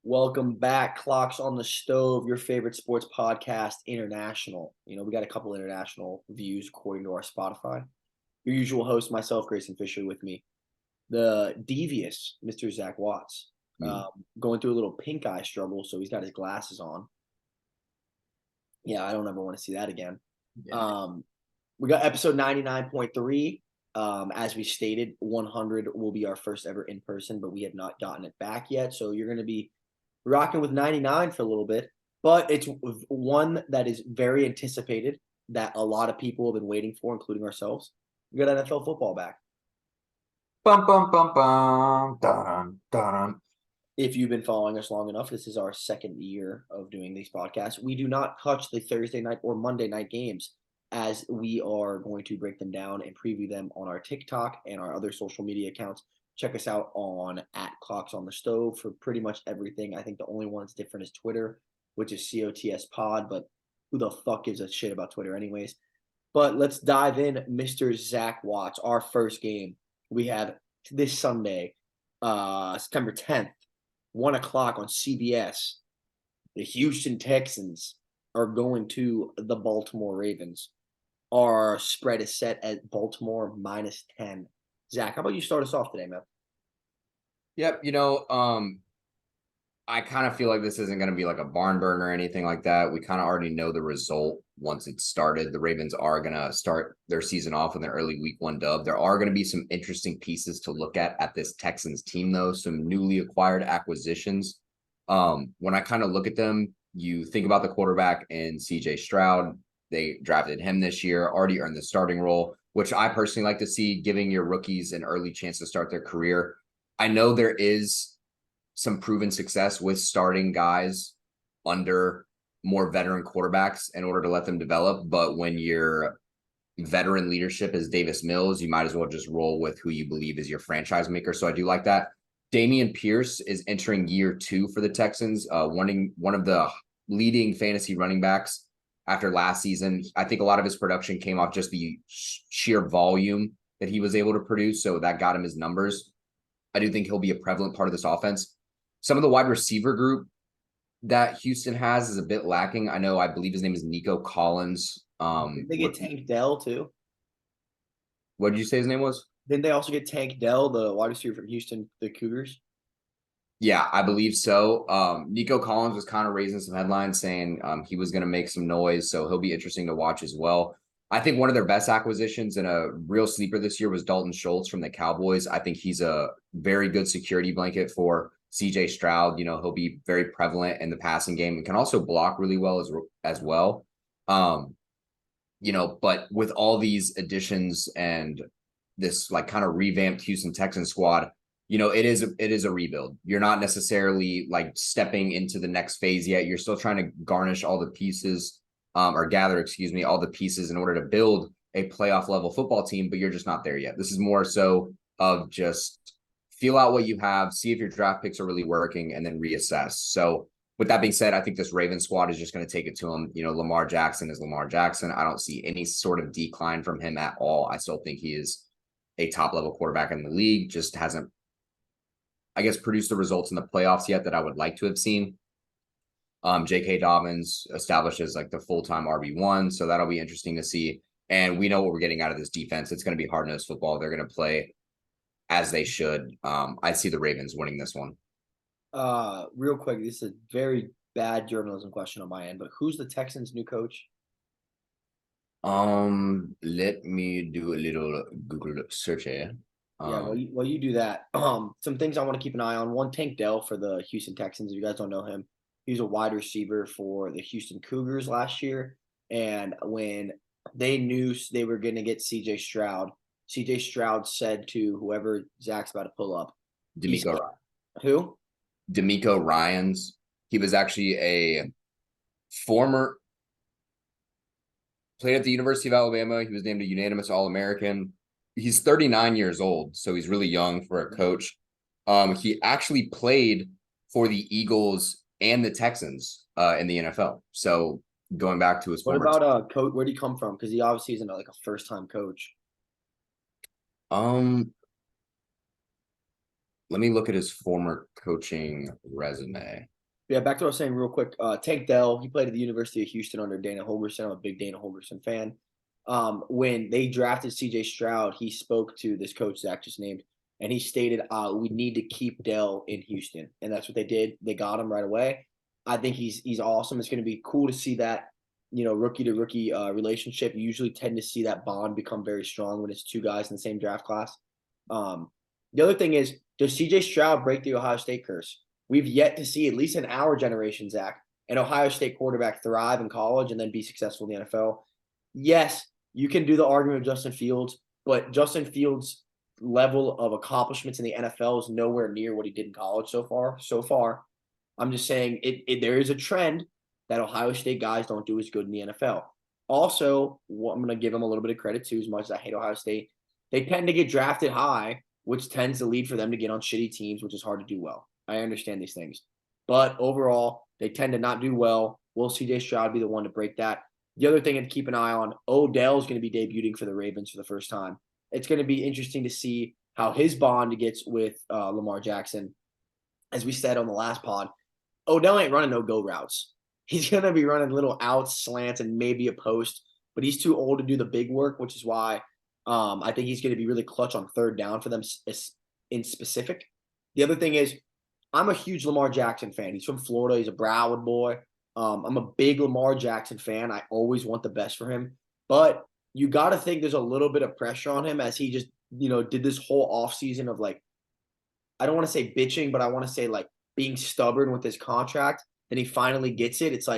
Welcome back, Clocks on the Stove, your favorite sports podcast, international. We got a couple international views according to our Spotify. Your usual host, myself, Grayson Fisher, with me, the devious Mr. Zach Watts, Mm. going through a little pink eye struggle, so he's got his glasses on. Yeah, I don't ever want to see that again. Yeah. We got episode 99.3. As we stated, 100 will be our first ever in person, but we have not gotten it back yet. So you're going to be rocking with 99 for a little bit, but it's one that is very anticipated that a lot of people have been waiting for, including ourselves. We got NFL football back. Bum bum bum bum. Dun, dun. If you've been following us long enough, this is our second year of doing these podcasts. We do not touch the Thursday night or Monday night games, as we are going to break them down and preview them on our TikTok and our other social media accounts. Check us out on @Clocks on the Stove for pretty much everything. I think the only one that's different is Twitter, which is COTS Pod, but who the fuck gives a shit about Twitter anyways? But let's dive in, Mr. Zach Watts. Our first game we have this Sunday, September 10th, 1 o'clock on CBS. The Houston Texans are going to the Baltimore Ravens. Our spread is set at Baltimore -10. Zach, how about you start us off today, man? Yep. I kind of feel like this isn't going to be like a barn burner or anything like that. We kind of already know the result once it started. The Ravens are going to start their season off with an early week 1 dub. There are going to be some interesting pieces to look at this Texans team, though, some newly acquired acquisitions. When I kind of look at them, you think about the quarterback and CJ Stroud. They drafted him this year, already earned the starting role, which I personally like to see, giving your rookies an early chance to start their career. I know there is some proven success with starting guys under more veteran quarterbacks in order to let them develop. But when your veteran leadership is Davis Mills, you might as well just roll with who you believe is your franchise maker. So I do like that. Dameon Pierce is entering year 2 for the Texans, one of the leading fantasy running backs after last season. I think a lot of his production came off just the sheer volume that he was able to produce. So that got him his numbers. I do think he'll be a prevalent part of this offense. Some of the wide receiver group that Houston has is a bit lacking. I believe his name is Nico Collins. Did they get Tank Dell too? What did you say his name was? Didn't they also get Tank Dell, the wide receiver from Houston, the Cougars? Yeah, I believe so. Nico Collins was kind of raising some headlines saying he was going to make some noise, so he'll be interesting to watch as well. I think one of their best acquisitions and a real sleeper this year was Dalton Schultz from the Cowboys. I think he's a very good security blanket for CJ Stroud. He'll be very prevalent in the passing game and can also block really well as well. But with all these additions and this like kind of revamped Houston Texans squad, it is a rebuild. You're not necessarily like stepping into the next phase yet. You're still trying to garnish all the pieces, or gather, all the pieces in order to build a playoff level football team, but you're just not there yet. This is more so of just feel out what you have, see if your draft picks are really working, and then reassess. So with that being said, I think this Ravens squad is just going to take it to him. Lamar Jackson is Lamar Jackson. I don't see any sort of decline from him at all. I still think he is a top level quarterback in the league, just hasn't, I guess, produced the results in the playoffs yet that I would like to have seen. J.K. Dobbins established as like the full-time RB1, so that'll be interesting to see. And we know what we're getting out of this defense. It's going to be hard-nosed football. They're going to play as they should. I see the Ravens winning this one. Real quick, this is a very bad journalism question on my end, but who's the Texans' new coach? Let me do a little Google search here. Yeah, while you do that, some things I want to keep an eye on. One, Tank Dell for the Houston Texans. If you guys don't know him, he was a wide receiver for the Houston Cougars last year. And when they knew they were going to get CJ Stroud said to whoever Zach's about to pull up, D'Amico Ryan. Who? D'Amico Ryans. He was actually a former played at the University of Alabama. He was named a unanimous All-American. He's 39 years old, so he's really young for a coach. He actually played for the Eagles and the Texans in the NFL. So going back to his What about coach? Where did he come from? Because he obviously isn't like a first-time coach. Let me look at his former coaching resume. Yeah, back to what I was saying real quick. Tank Dell, he played at the University of Houston under Dana Holgorsen. I'm a big Dana Holgorsen fan. When they drafted CJ Stroud, he spoke to this coach, Zach just named, and he stated, we need to keep Dell in Houston. And that's what they did. They got him right away. I think he's awesome. It's going to be cool to see that, rookie to rookie relationship. You usually tend to see that bond become very strong when it's two guys in the same draft class. The other thing is, does CJ Stroud break the Ohio State curse? We've yet to see, at least in our generation, Zach, an Ohio State quarterback thrive in college and then be successful in the NFL. Yes, you can do the argument of Justin Fields, but Justin Fields' level of accomplishments in the NFL is nowhere near what he did in college so far. I'm just saying there is a trend that Ohio State guys don't do as good in the NFL. Also, I'm going to give them a little bit of credit too, as much as I hate Ohio State. They tend to get drafted high, which tends to lead for them to get on shitty teams, which is hard to do well. I understand these things. But overall, they tend to not do well. Will CJ Stroud be the one to break that? The other thing to keep an eye on, Odell is going to be debuting for the Ravens for the first time. It's going to be interesting to see how his bond gets with Lamar Jackson. As we said on the last pod, Odell ain't running no go routes. He's going to be running little outs, slants, and maybe a post, but he's too old to do the big work, which is why I think he's going to be really clutch on third down for them in specific. The other thing is, I'm a huge Lamar Jackson fan. He's from Florida. He's a Broward boy. I'm a big Lamar Jackson fan. I always want the best for him. But you got to think there's a little bit of pressure on him as he just, did this whole offseason of I don't want to say bitching, but I want to say being stubborn with his contract. Then he finally gets it. It's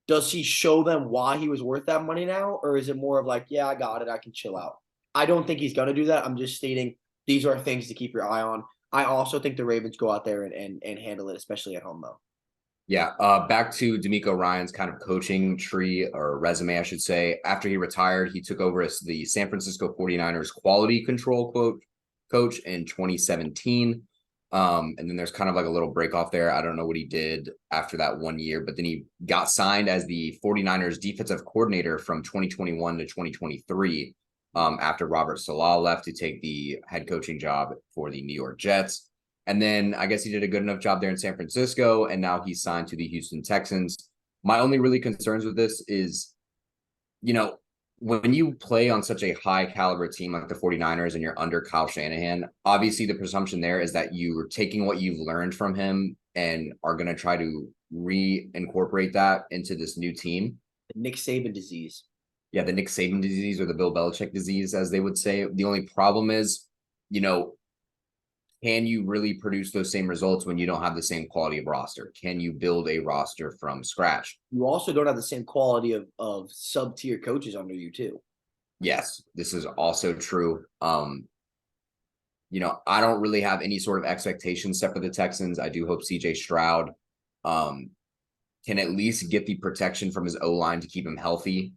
does he show them why he was worth that money now? Or is it more of yeah, I got it. I can chill out. I don't think he's going to do that. I'm just stating these are things to keep your eye on. I also think the Ravens go out there and handle it, especially at home, though. Yeah, back to DeMeco Ryans' kind of coaching tree or resume, I should say. After he retired, he took over as the San Francisco 49ers quality control coach in 2017. And then there's kind of a little break off there. I don't know what he did after that 1 year, but then he got signed as the 49ers defensive coordinator from 2021 to 2023 after Robert Saleh left to take the head coaching job for the New York Jets. And then I guess he did a good enough job there in San Francisco, and now he's signed to the Houston Texans. My only really concerns with this is, when you play on such a high caliber team like the 49ers and you're under Kyle Shanahan, obviously the presumption there is that you are taking what you've learned from him and are going to try to reincorporate that into this new team. The Nick Saban disease. Yeah, the Nick Saban disease or the Bill Belichick disease, as they would say. The only problem is, can you really produce those same results when you don't have the same quality of roster? Can you build a roster from scratch? You also don't have the same quality of sub-tier coaches under you, too. Yes, this is also true. I don't really have any sort of expectations set for the Texans. I do hope CJ Stroud can at least get the protection from his O-line to keep him healthy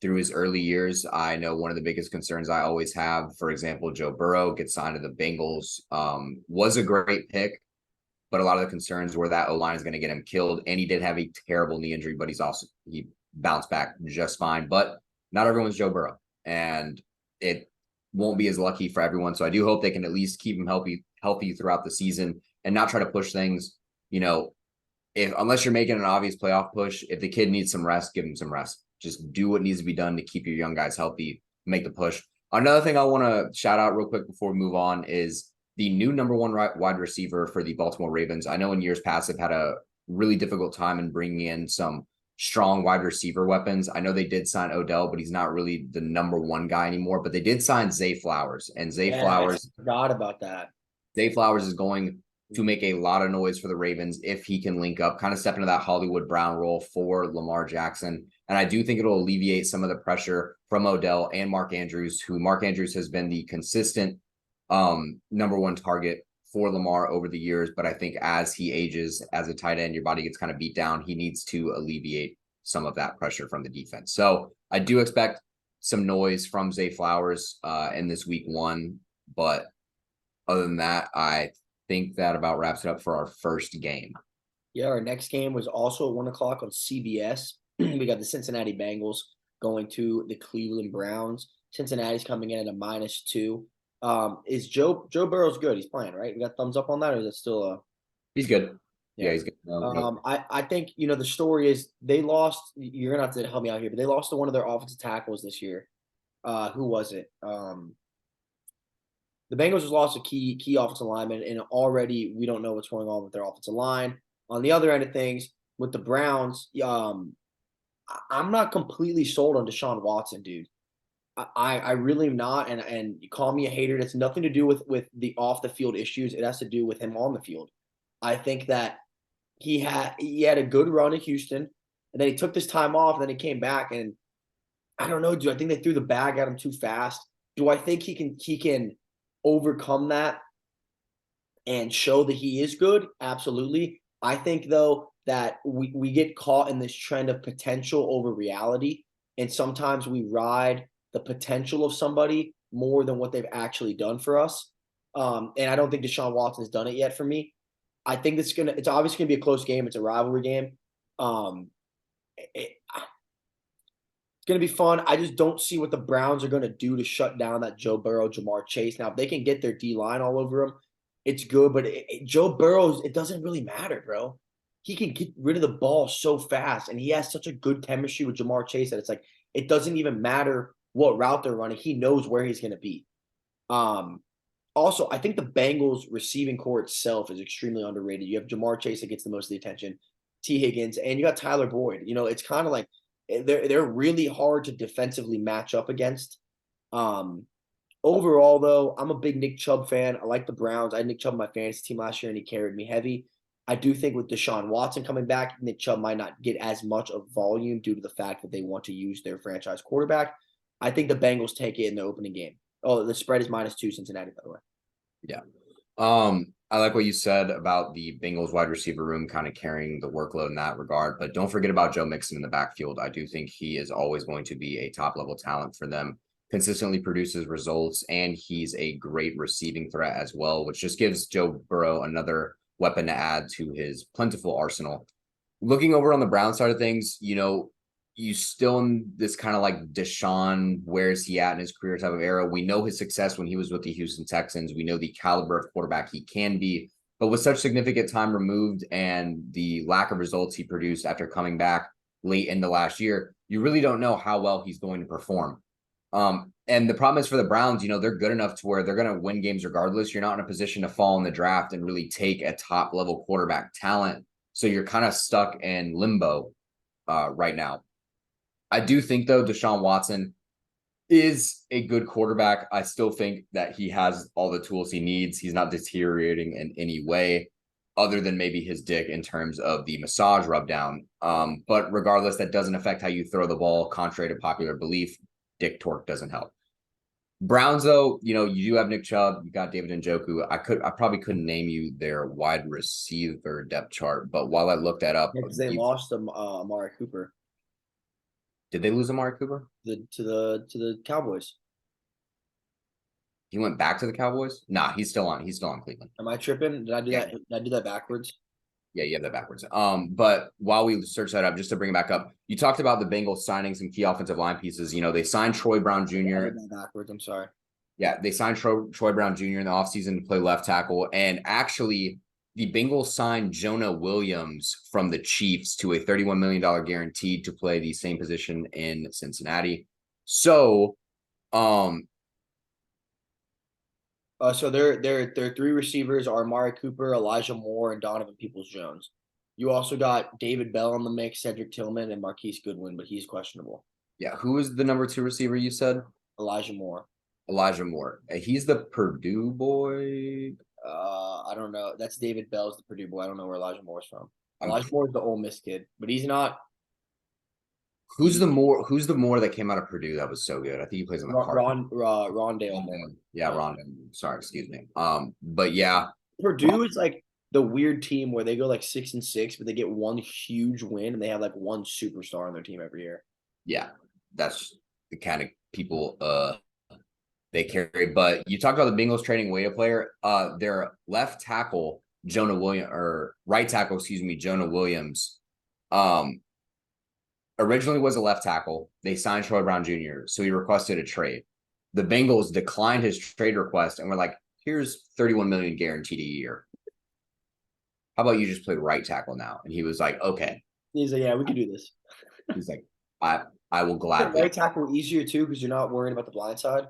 through his early years. I know one of the biggest concerns I always have, for example, Joe Burrow gets signed to the Bengals, was a great pick, but a lot of the concerns were that O-line is going to get him killed. And he did have a terrible knee injury, but he bounced back just fine. But not everyone's Joe Burrow, and it won't be as lucky for everyone. So I do hope they can at least keep him healthy throughout the season and not try to push things, unless you're making an obvious playoff push. If the kid needs some rest, give him some rest. Just do what needs to be done to keep your young guys healthy, make the push. Another thing I want to shout out real quick before we move on is the new number one wide receiver for the Baltimore Ravens. I know in years past they've had a really difficult time in bringing in some strong wide receiver weapons. I know they did sign Odell, but he's not really the number one guy anymore. But they did sign Zay Flowers, and Flowers. I forgot about that. Zay Flowers is going to make a lot of noise for the Ravens if he can link up, kind of step into that Hollywood Brown role for Lamar Jackson. And I do think it'll alleviate some of the pressure from Odell and Mark Andrews, who Mark Andrews has been the consistent number one target for Lamar over the years. But I think as he ages as a tight end, your body gets kind of beat down. He needs to alleviate some of that pressure from the defense. So I do expect some noise from Zay Flowers in this week one. But other than that, I think that about wraps it up for our first game. Yeah, our next game was also at 1 o'clock on CBS. We got the Cincinnati Bengals going to the Cleveland Browns. Cincinnati's coming in at a -2. Is Joe Burrow's good? He's playing, right? We got thumbs up on that, or is it still a He's good. Yeah, yeah? he's good. No. I think the story is they lost. You're gonna have to help me out here, but they lost to one of their offensive tackles this year. Who was it? The Bengals just lost a key offensive lineman, and already we don't know what's going on with their offensive line. On the other end of things, with the Browns, I'm not completely sold on Deshaun Watson, dude. I really am not, and you call me a hater. It's nothing to do with the off the field issues. It has to do with him on the field. I think that he had a good run in Houston, and then he took this time off, and then he came back, and I don't know, dude. I think they threw the bag at him too fast. Do I think he can overcome that and show that he is good? Absolutely. I think though that we get caught in this trend of potential over reality, and sometimes we ride the potential of somebody more than what they've actually done for us. And I don't think Deshaun Watson has done it yet for me. I think it's obviously gonna be a close game. It's a rivalry game. It's gonna be fun. I just don't see what the Browns are gonna do to shut down that Joe Burrow, Jamar Chase. Now, if they can get their D line all over him, it's good. But Joe Burrow, it doesn't really matter, bro. He can get rid of the ball so fast, and he has such a good chemistry with Jamar Chase that it's like it doesn't even matter what route they're running. He knows where he's gonna be. Um, Also, I think the Bengals receiving core itself is extremely underrated. You have Jamar Chase that gets the most of the attention, T. Higgins, and you got Tyler Boyd. It's kind of like they're really hard to defensively match up against. Um, Overall, though, I'm a big Nick Chubb fan. I like the Browns. I had Nick Chubb in my fantasy team last year, and he carried me heavy. I do think with Deshaun Watson coming back, Nick Chubb might not get as much of volume due to the fact that they want to use their franchise quarterback. I think the Bengals take it in the opening game. Oh, the spread is -2 Cincinnati, by the way. Yeah. I like what you said about the Bengals wide receiver room kind of carrying the workload in that regard, but don't forget about Joe Mixon in the backfield. I do think he is always going to be a top level talent for them, consistently produces results, and he's a great receiving threat as well, which just gives Joe Burrow another weapon to add to his plentiful arsenal. Looking over on the Brown side of things, you still in this kind of like Deshaun, where is he at in his career type of era. We know his success when he was with the Houston Texans. We know the caliber of quarterback he can be, but with such significant time removed and the lack of results he produced after coming back late in the last year, you really don't know how well he's going to perform. And the problem is for the Browns, they're good enough to where they're going to win games regardless. You're not in a position to fall in the draft and really take a top level quarterback talent. So you're kind of stuck in limbo right now. I do think, though, Deshaun Watson is a good quarterback. I still think that he has all the tools he needs. He's not deteriorating in any way other than maybe his dick in terms of the massage rub down. But regardless, that doesn't affect how you throw the ball, contrary to popular belief. Dick torque doesn't help. Browns, though, you do have Nick Chubb, you got David Njoku. I probably couldn't name you their wide receiver depth chart, but while I looked that up, Because they lost Amari Cooper. Did they lose Amari Cooper? To the Cowboys. He went back to the Cowboys? Nah, he's still on Cleveland. Am I tripping? Did I do that? Did I do that backwards? Yeah, you have that backwards. But while we search that up, just to bring it back up, you talked about the Bengals signing some key offensive line pieces. They signed Troy Brown Jr. Yeah, I did that backwards. I'm sorry. Yeah, they signed Troy Brown Jr. in the offseason to play left tackle. And actually, the Bengals signed Jonah Williams from the Chiefs to a $31 million guaranteed to play the same position in Cincinnati. So, so their three receivers are Amari Cooper, Elijah Moore, and Donovan Peoples-Jones. You also got David Bell in the mix, Cedric Tillman, and Marquise Goodwin, but he's questionable. Yeah, who is the number 2 receiver you said? Elijah Moore. He's the Purdue boy. I don't know. That's David Bell's the Purdue boy. I don't know where Elijah Moore's from. Elijah Moore's the Ole Miss kid, but he's not. Who's the Moore that came out of Purdue that was so good? I think he plays on the Cardinals. Rondale Moore. Yeah, Rondale. Sorry, excuse me. But yeah, Purdue is like the weird team where they go like 6-6, but they get one huge win and they have like one superstar on their team every year. Yeah, that's the kind of people they carry. But you talked about the Bengals trading away a player. Their left tackle Jonah Williams or right tackle, excuse me, Jonah Williams. Originally was a left tackle. They signed Troy Brown Jr., so he requested a trade. the Bengals declined his trade request and were like, here's 31 million guaranteed a year. How about you just play right tackle now? And he was like, okay. He's like, yeah, we can do this. He's like, I will The gladly. right tackle easier too because you're not worrying about the blind side.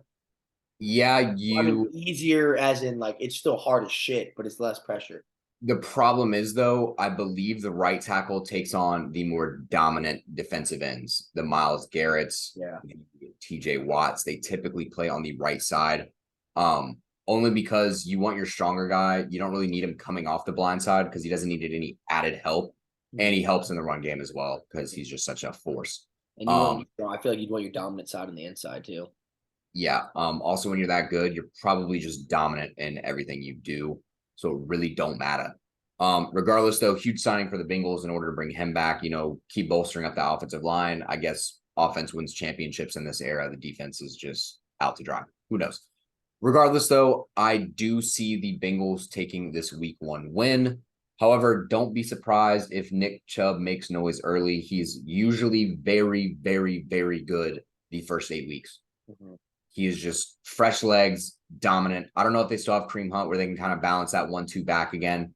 Yeah, I mean, you. easier as in like it's still hard as shit, but it's less pressure. The problem is, though, I believe the right tackle takes on the more dominant defensive ends. The Myles Garrett's, Yeah. TJ Watts, they typically play on the right side. Only because you want your stronger guy. You don't really need him coming off the blind side because he doesn't need any added help. And he helps in the run game as well because he's just such a force. And you want, I feel like you'd want your dominant side on the inside too. Yeah. Also, when you're that good, you're probably just dominant in everything you do. So it really don't matter. Regardless, though, huge signing for the Bengals in order to bring him back, keep bolstering up the offensive line. I guess offense wins championships in this era. The defense is just out to dry. Who knows? Regardless, though, I do see the Bengals taking this week 1 win. However, don't be surprised if Nick Chubb makes noise early. He's usually very, very, very good the first 8 weeks. Mm-hmm. He is just fresh legs, dominant. I don't know if they still have Kareem Hunt where they can kind of balance that 1-2 back again,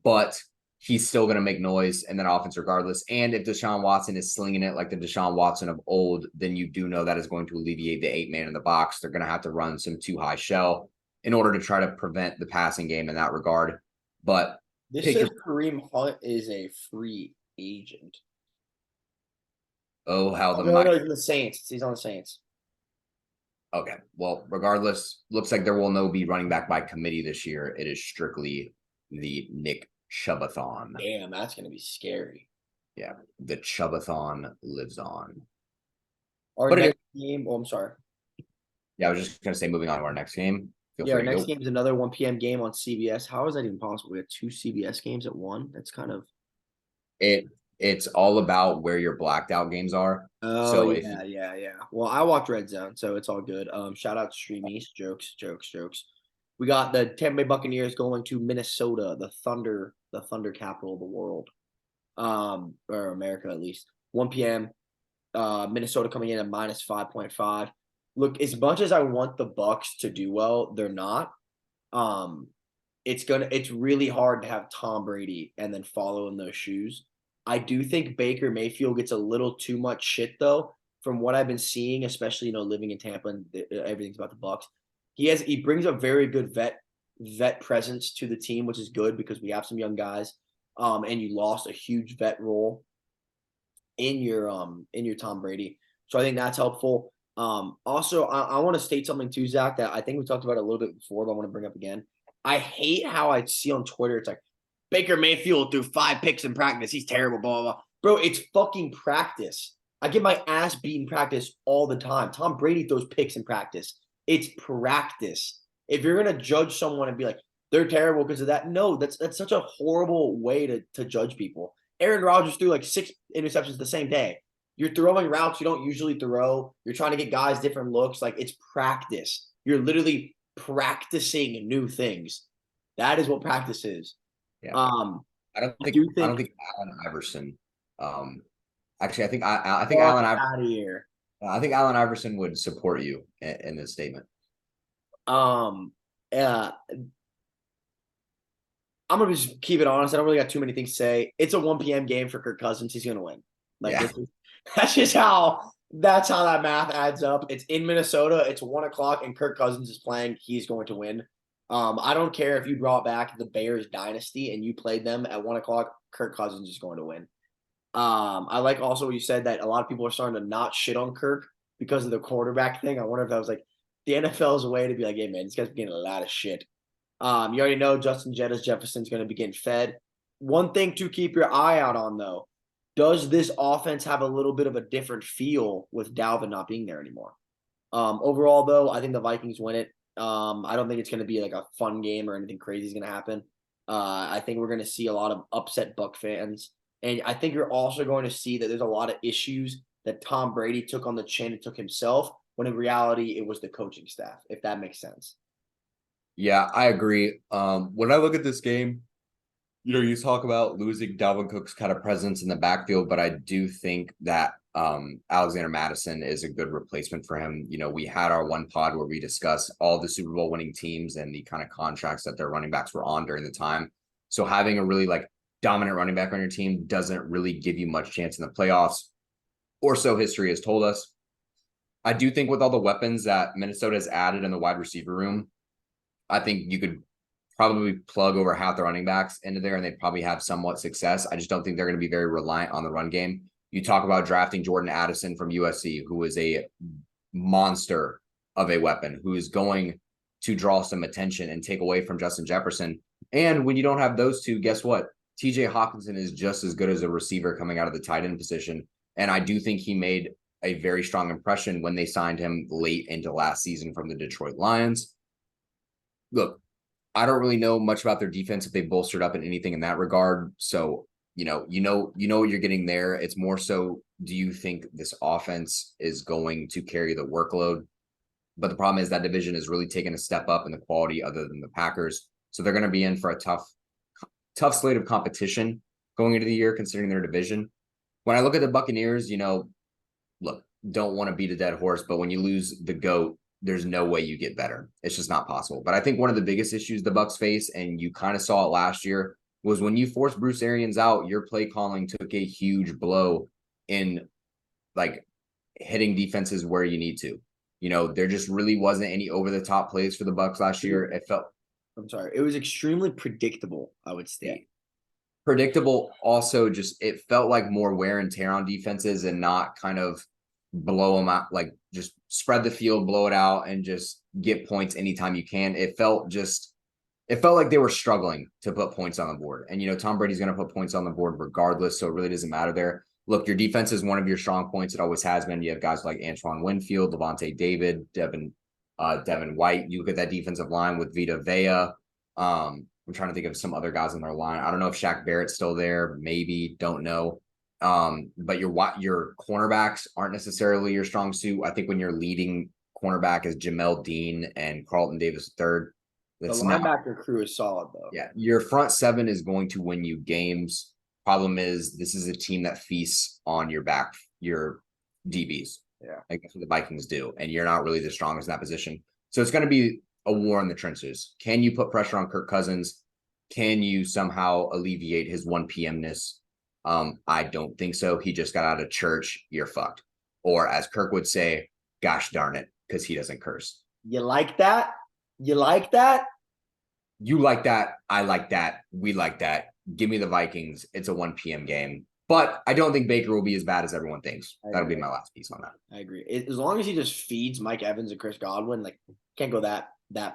but he's still going to make noise in that offense regardless. And if Deshaun Watson is slinging it like the Deshaun Watson of old, then you do know that is going to alleviate the 8-man in the box. They're going to have to run some too high shell in order to try to prevent the passing game in that regard. But this says Kareem Hunt is a free agent. Oh, how the no, he's on the Saints. He's on the Saints. Okay. Well, regardless, looks like there will no be running back by committee this year. It is strictly the Nick Chubbathon. Damn, that's going to be scary. Yeah, the Chubbathon lives on. Our next game. Oh, I'm sorry. Yeah, I was just going to say, moving on to our next game. Our next game is another 1 p.m. game on CBS. How is that even possible? We have 2 CBS games at 1. That's kind of It's all about where your blacked out games are. Oh, so yeah. Well, I watch Red Zone, so it's all good. Shout out to Stream East. Jokes. We got the Tampa Bay Buccaneers going to Minnesota, the Thunder capital of the world, or America at least. 1 p.m. Minnesota coming in at minus 5.5. Look, as much as I want the Bucs to do well, they're not. It's really hard to have Tom Brady and then follow in those shoes. I do think Baker Mayfield gets a little too much shit though, from what I've been seeing, especially living in Tampa and everything's about the Bucs. He brings a very good vet presence to the team, which is good because we have some young guys. And you lost a huge vet role in your Tom Brady. So I think that's helpful. Also, I want to state something too, Zach, that I think we talked about a little bit before, but I want to bring up again. I hate how I see on Twitter, it's like, Baker Mayfield threw 5 picks in practice. He's terrible, blah, blah, blah. Bro, it's fucking practice. I get my ass beat in practice all the time. Tom Brady throws picks in practice. It's practice. If you're going to judge someone and be like, they're terrible because of that, no, that's such a horrible way to judge people. Aaron Rodgers threw like 6 interceptions the same day. You're throwing routes you don't usually throw. You're trying to get guys different looks. Like, it's practice. You're literally practicing new things. That is what practice is. Yeah. I don't think Allen Iverson. Actually, I think Allen Iverson. Out of here. I think Allen Iverson would support you in this statement. I'm gonna just keep it honest. I don't really got too many things to say. It's a 1 p.m. game for Kirk Cousins. He's gonna win. That's just how that math adds up. It's in Minnesota. It's 1 o'clock, and Kirk Cousins is playing. He's going to win. I don't care if you brought back the Bears dynasty and you played them at 1 o'clock, Kirk Cousins is going to win. I like also what you said that a lot of people are starting to not shit on Kirk because of the quarterback thing. I wonder if that was like the NFL's way to be like, hey man, this guy's getting a lot of shit. You already know Justin Jefferson's going to be getting fed. One thing to keep your eye out on though, does this offense have a little bit of a different feel with Dalvin not being there anymore? Overall though, I think the Vikings win it. I don't think it's going to be like a fun game or anything crazy is going to happen. I think we're going to see a lot of upset Buck fans. And I think you're also going to see that there's a lot of issues that Tom Brady took on the chin and took himself, when in reality, it was the coaching staff, if that makes sense. Yeah, I agree. When I look at this game, You talk about losing Dalvin Cook's kind of presence in the backfield, but I do think that Alexander Mattison is a good replacement for him. We had our one pod where we discussed all the Super Bowl winning teams and the kind of contracts that their running backs were on during the time. So having a really dominant running back on your team doesn't really give you much chance in the playoffs, or so history has told us. I do think with all the weapons that Minnesota has added in the wide receiver room, I think you could probably plug over half the running backs into there and they'd probably have somewhat success. I just don't think they're going to be very reliant on the run game. You talk about drafting Jordan Addison from USC, who is a monster of a weapon, who is going to draw some attention and take away from Justin Jefferson. And when you don't have those two, guess what? TJ Hawkinson is just as good as a receiver coming out of the tight end position. And I do think he made a very strong impression when they signed him late into last season from the Detroit Lions. Look, I don't really know much about their defense if they bolstered up in anything in that regard. So, you know what you're getting there. It's more so, do you think this offense is going to carry the workload? But the problem is that division has really taken a step up in the quality other than the Packers. So they're going to be in for a tough slate of competition going into the year, considering their division. When I look at the Buccaneers, look, don't want to beat a dead horse, but when you lose the GOAT, there's no way you get better. It's just not possible. But I think one of the biggest issues the Bucs face, and you kind of saw it last year, was when you forced Bruce Arians out, your play calling took a huge blow in hitting defenses where you need to. There just really wasn't any over-the-top plays for the Bucs last year. It was extremely predictable, I would say. Yeah. Predictable. Also, it felt like more wear and tear on defenses and not kind of blow them out, just spread the field, blow it out, and just get points anytime you can. It felt like they were struggling to put points on the board. And, Tom Brady's going to put points on the board regardless, so it really doesn't matter there. Look, your defense is one of your strong points. It always has been. You have guys like Antoine Winfield, Levante David, Devin White. You look at that defensive line with Vita Vea. I'm trying to think of some other guys on their line. I don't know if Shaq Barrett's still there. Maybe, don't know. But your cornerbacks aren't necessarily your strong suit. I think when your leading cornerback is Jamel Dean and Carlton Davis III, the linebacker crew is solid, though. Yeah, your front seven is going to win you games. Problem is, this is a team that feasts on your DBs. Yeah, I guess what the Vikings do, and you're not really the strongest in that position. So it's going to be a war in the trenches. Can you put pressure on Kirk Cousins? Can you somehow alleviate his 1 p.m.ness? I don't think so. He just got out of church. You're fucked. Or as Kirk would say, gosh darn it, because he doesn't curse. You like that? You like that? You like that. I like that. We like that. Give me the Vikings. It's a 1 p.m. game. But I don't think Baker will be as bad as everyone thinks. That'll be my last piece on that. I agree. As long as he just feeds Mike Evans and Chris Godwin, can't go that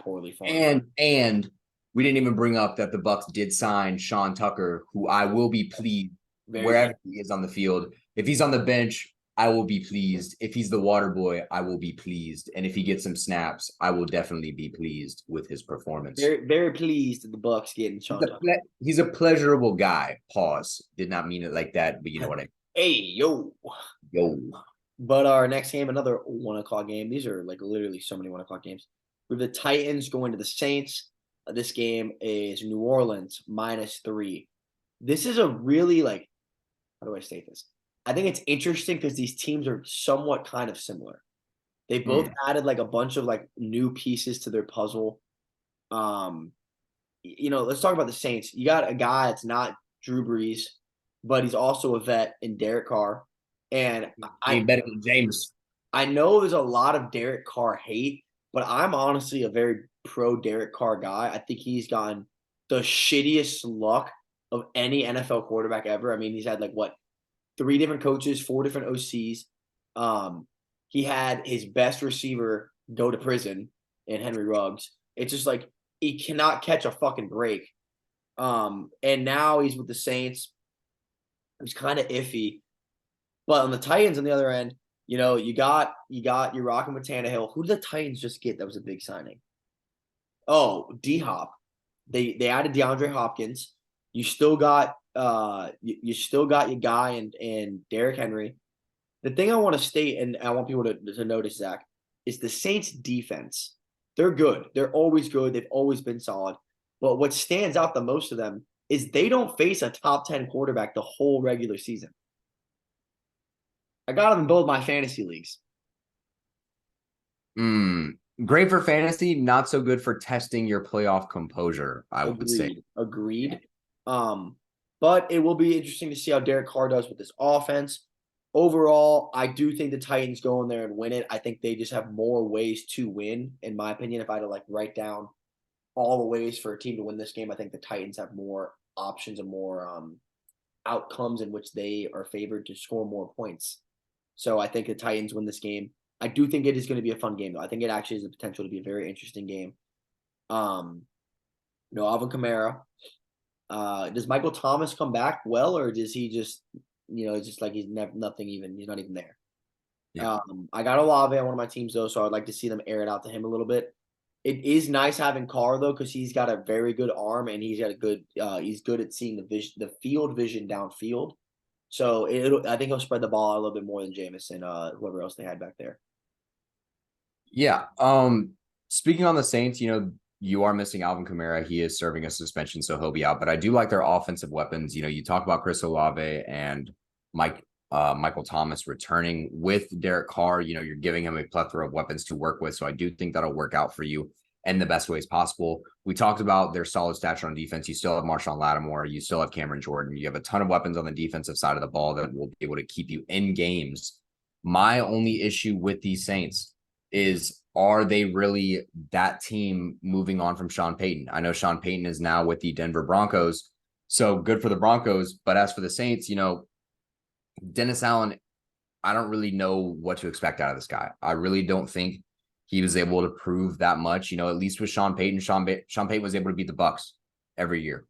poorly for him. And we didn't even bring up that the Bucs did sign Sean Tucker, who I will be pleased wherever he is on the field. If he's on the bench, I will be pleased. If he's the water boy, I will be pleased. And if he gets some snaps, I will definitely be pleased with his performance. Very, very pleased at the Bucs getting Sean Tucker. He's a pleasurable guy. Pause. Did not mean it like that, but you know what I mean. Hey, yo. But our next game, another 1:00 game. These are literally so many 1:00 games. We have the Titans going to the Saints. This game is New Orleans -3. This is a really how do I state this? I think it's interesting because these teams are somewhat kind of similar. They both added a bunch of new pieces to their puzzle. Let's talk about the Saints. You got a guy that's not Drew Brees, but he's also a vet in Derek Carr. And I better than James. I know there's a lot of Derek Carr hate, but I'm honestly a very pro Derek Carr guy. I think he's gotten the shittiest luck of any NFL quarterback ever. I mean, he's had 3 different coaches, 4 different OCs. He had his best receiver go to prison in Henry Ruggs. It's just he cannot catch a fucking break. And now he's with the Saints. He's kind of iffy. But on the Titans on the other end, you're rocking with Tannehill. Who did the Titans just get that was a big signing? Oh, D-Hop. They added DeAndre Hopkins. You still got your guy and Derrick Henry. The thing I want to state, and I want people to notice, Zach, is the Saints defense. They're good. They're always good. They've always been solid. But what stands out the most of them is they don't face a top 10 quarterback the whole regular season. I got them in both my fantasy leagues. Great for fantasy, not so good for testing your playoff composure, I would say. Agreed. But it will be interesting to see how Derek Carr does with this offense. Overall, I do think the Titans go in there and win it. I think they just have more ways to win, in my opinion. If I had to like write down all the ways for a team to win this game, I think the Titans have more options and more outcomes in which they are favored to score more points. So I think the Titans win this game. I do think it is going to be a fun game, though. I think it actually has the potential to be a very interesting game. No Alvin Kamara. Does Michael Thomas come back well, or does he just, it's just like he's nothing even. He's not even there. Yeah. I got Olave on one of my teams, though, so I'd like to see them air it out to him a little bit. It is nice having Carr, though, because he's got a very good arm, and he's got a good he's good at seeing the field vision downfield. So I think he'll spread the ball a little bit more than Jameis and whoever else they had back there. Yeah. Speaking on the Saints, you are missing Alvin Kamara. He is serving a suspension, so he'll be out. But I do like their offensive weapons. You talk about Chris Olave and Michael Thomas returning with Derek Carr. You're giving him a plethora of weapons to work with. So I do think that'll work out for you in the best ways possible. We talked about their solid stature on defense. You still have Marshawn Lattimore. You still have Cameron Jordan. You have a ton of weapons on the defensive side of the ball that will be able to keep you in games. My only issue with these Saints is, are they really that team moving on from Sean Payton? I know Sean Payton is now with the Denver Broncos, so good for the Broncos. But as for the Saints, Dennis Allen, I don't really know what to expect out of this guy. I really don't think he was able to prove that much. At least with Sean Payton, Sean Payton was able to beat the Bucs every year,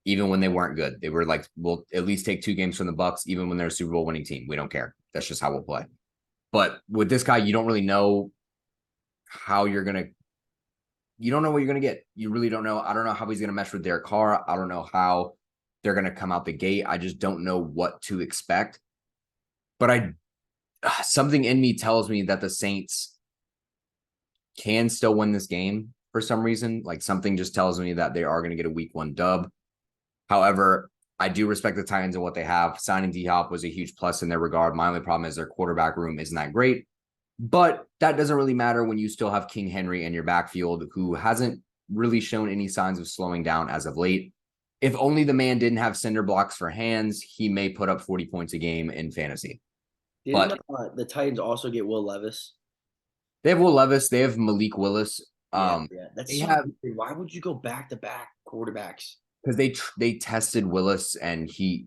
even when they weren't good. They were like, we'll at least take 2 games from the Bucs, even when they're a Super Bowl winning team. We don't care. That's just how we'll play. But with this guy, you don't really know how you don't know what you're going to get. You really don't know. I don't know how he's going to mesh with Derek Carr. I don't know how they're going to come out the gate. I just don't know what to expect. But something in me tells me that the Saints can still win this game for some reason. Like, something just tells me that they are going to get a week 1 dub. However, I do respect the Titans and what they have. Signing D-Hop was a huge plus in their regard. My only problem is their quarterback room isn't that great. But that doesn't really matter when you still have King Henry in your backfield, who hasn't really shown any signs of slowing down as of late. If only the man didn't have cinder blocks for hands, he may put up 40 points a game in fantasy. Didn't the Titans also get Will Levis? They have Will Levis. They have Malik Willis. Yeah. That's why would you go back-to-back quarterbacks? Because they tested Willis and he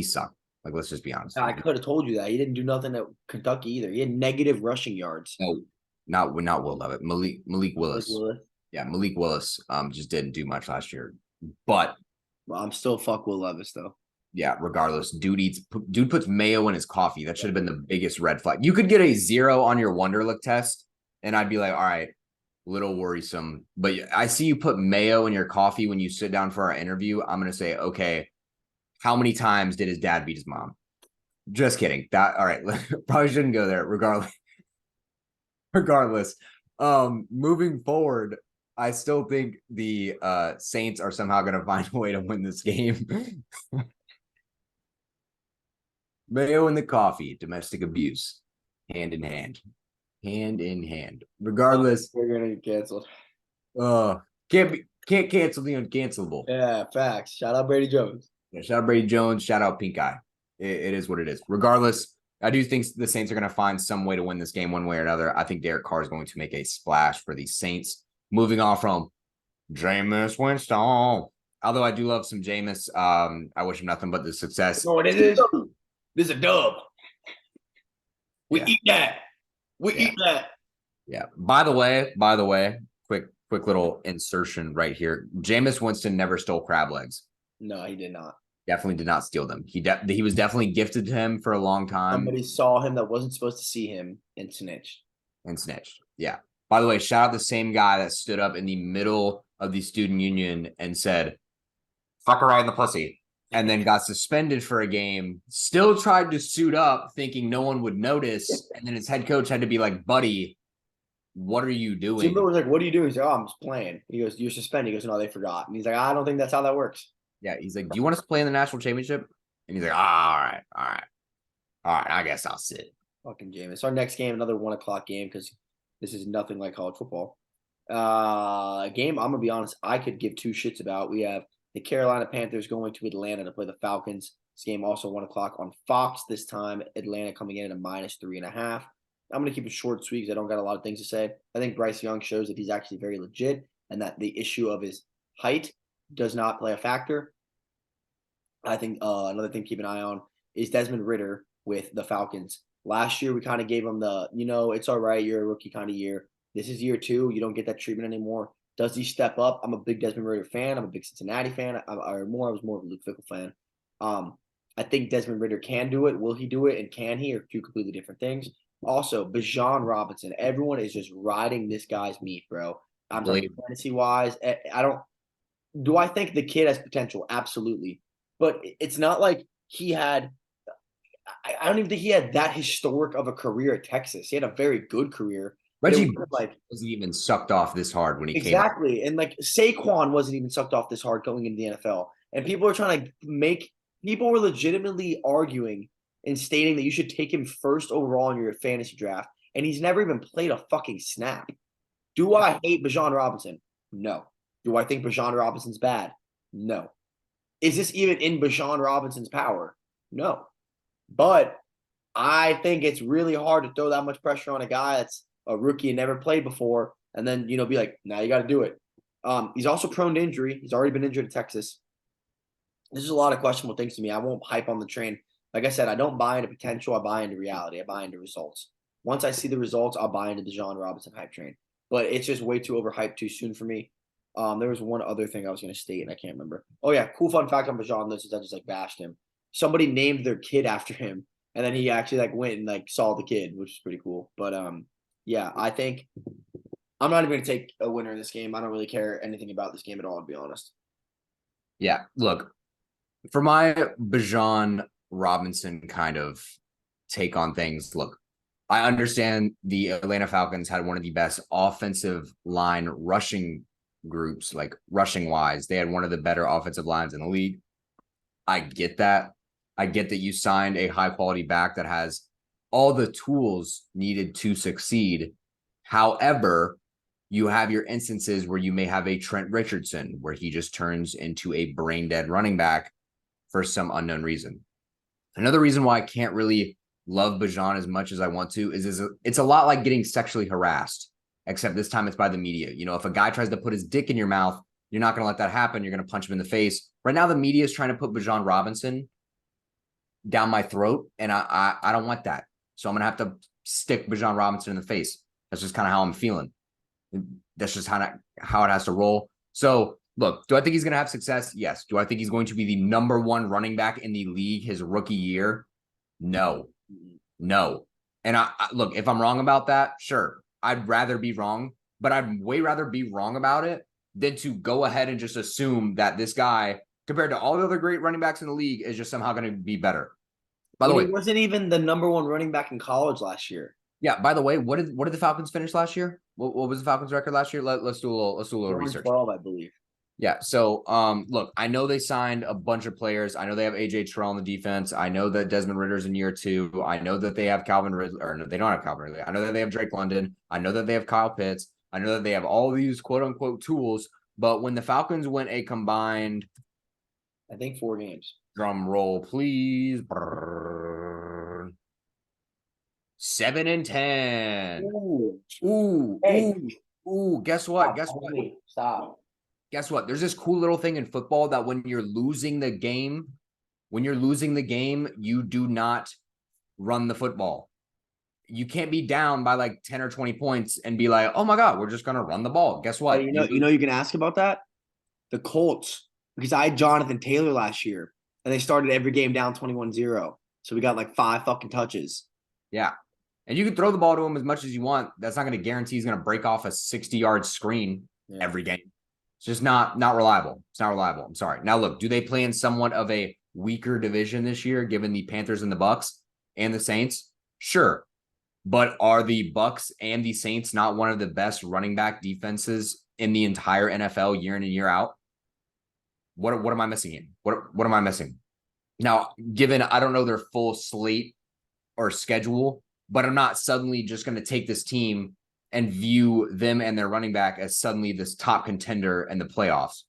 sucked. Like, let's just be honest. I could have told you that. He didn't do nothing at Kentucky either. He had negative rushing yards. No, not Will Levis. Malik Willis. Yeah, Malik Willis just didn't do much last year. But I'm still fuck Will Levis though. Yeah, regardless, dude puts mayo in his coffee. That should have been the biggest red flag. You could get a 0 on your Wonderlic test, and I'd be like, all right, little worrisome. But I see you put mayo in your coffee when you sit down for our interview. I'm gonna say, okay, how many times did his dad beat his mom? Just kidding. All right, probably shouldn't go there. Regardless, moving forward, I still think the Saints are somehow going to find a way to win this game. Mayo and the coffee, domestic abuse, hand in hand. Regardless, we're gonna get canceled. Can't cancel the uncancelable. Yeah, facts. Shout out Brady Jones. Yeah, shout out Brady Jones. Shout out Pink Eye. It is what it is. Regardless, I do think the Saints are going to find some way to win this game one way or another. I think Derek Carr is going to make a splash for the Saints. Moving on from Jameis Winston. Although I do love some Jameis. I wish him nothing but the success. You know what it is? This is a dub. We eat that. We eat that. Yeah. By the way, quick little insertion right here. Jameis Winston never stole crab legs. No, he did not. Definitely did not steal them. He was definitely gifted to him for a long time. Somebody saw him that wasn't supposed to see him and snitched. Yeah. By the way, shout out the same guy that stood up in the middle of the student union and said, "Fuck her right in the pussy," and then got suspended for a game. Still tried to suit up, thinking no one would notice, and then his head coach had to be like, "Buddy, what are you doing?" Jimbo was like, "What are you doing?" He's like, "Oh, I'm just playing." He goes, "You're suspended." He goes, "No, they forgot." And he's like, "I don't think that's how that works." Yeah, he's like, "Do you want us to play in the national championship?" And he's like, all right, I guess I'll sit." Fucking Jameis. Our next game, another 1 o'clock game because this is nothing like college football. A game I'm gonna be honest, I could give two shits about. We have the Carolina Panthers going to Atlanta to play the Falcons. This game also 1 o'clock on Fox this time. Atlanta coming in at a -3.5. I'm gonna keep it short, sweet because I don't got a lot of things to say. I think Bryce Young shows that he's actually very legit and that the issue of his height does not play a factor. I think another thing to keep an eye on is Desmond Ritter with the Falcons. Last year, we kind of gave him it's all right, you're a rookie kind of year. This is year two. You don't get that treatment anymore. Does he step up? I'm a big Desmond Ritter fan. I'm a big Cincinnati fan. I was more of a Luke Fickell fan. I think Desmond Ritter can do it. Will he do it? And can he? Are two completely different things. Also, Bijan Robinson. Everyone is just riding this guy's meat, bro. I'm talking fantasy wise. I don't. Do I think the kid has potential? Absolutely. But it's not like he had. I don't even think he had that historic of a career at Texas. He had a very good career. Reggie wasn't even sucked off this hard when he came out. Exactly. And like Saquon wasn't even sucked off this hard going into the NFL. And people were legitimately arguing and stating that you should take him first overall in your fantasy draft. And he's never even played a fucking snap. Do I hate Bijan Robinson? No. Do I think Bijan Robinson's bad? No. Is this even in Bijan Robinson's power? No. But I think it's really hard to throw that much pressure on a guy that's a rookie and never played before, and then be like, now you got to do it. He's also prone to injury. He's already been injured at Texas. This is a lot of questionable things to me. I won't hype on the train. Like I said, I don't buy into potential. I buy into reality. I buy into results. Once I see the results, I'll buy into the Bijan Robinson hype train. But it's just way too overhyped too soon for me. There was one other thing I was going to state, and I can't remember. Oh, yeah. Cool fun fact on Bijan. This is I just bashed him. Somebody named their kid after him, and then he actually went and saw the kid, which is pretty cool. But yeah, I think I'm not even going to take a winner in this game. I don't really care anything about this game at all, to be honest. Yeah, look, for my Bijan Robinson kind of take on things, look, I understand the Atlanta Falcons had one of the best offensive line rushing groups, rushing wise. They had one of the better offensive lines in the league. I get that. I get that you signed a high quality back that has all the tools needed to succeed. However, you have your instances where you may have a Trent Richardson where he just turns into a brain dead running back for some unknown reason. Another reason why I can't really love Bijan as much as I want to is it's a lot like getting sexually harassed, except this time it's by the media. If a guy tries to put his dick in your mouth, you're not going to let that happen. You're going to punch him in the face. Right now, the media is trying to put Bijan Robinson down my throat, and I don't want that. So I'm going to have to stick Bijan Robinson in the face. That's just kind of how I'm feeling. That's just how it has to roll. So, look, do I think he's going to have success? Yes. Do I think he's going to be the number one running back in the league his rookie year? No. And I look, if I'm wrong about that, sure. I'd rather be wrong, but I'd way rather be wrong about it than to go ahead and just assume that this guy, compared to all the other great running backs in the league, is just somehow going to be better. By the way, he wasn't even the number one running back in college last year. Yeah. By the way, what did the Falcons finish last year? What was the Falcons record last year? Let's do a little research. 12, I believe. Yeah. So, look, I know they signed a bunch of players. I know they have AJ Terrell on the defense. I know that Desmond Ritter's in year 2. I know that they have Calvin Ridley, or no, they don't have Calvin Ridley. I know that they have Drake London. I know that they have Kyle Pitts. I know that they have all these quote unquote tools. But when the Falcons went a combined, I think 4 games. Drum roll, please. 7-10. Ooh. Guess what? Stop. Guess what? There's this cool little thing in football that when you're losing the game, you do not run the football. You can't be down by 10 or 20 points and be like, oh my God, we're just going to run the ball. Guess what? You can ask about that? The Colts, because I had Jonathan Taylor last year, and they started every game down 21-0. So we got 5 fucking touches. Yeah. And you can throw the ball to him as much as you want. That's not going to guarantee he's going to break off a 60-yard screen every game. It's just not reliable. It's not reliable. I'm sorry. Now, look, do they play in somewhat of a weaker division this year, given the Panthers and the Bucs and the Saints? Sure. But are the Bucs and the Saints not one of the best running back defenses in the entire NFL year in and year out? What am I missing in? What am I missing? Now, given I don't know their full slate or schedule, but I'm not suddenly just going to take this team and view them and their running back as suddenly this top contender in the playoffs.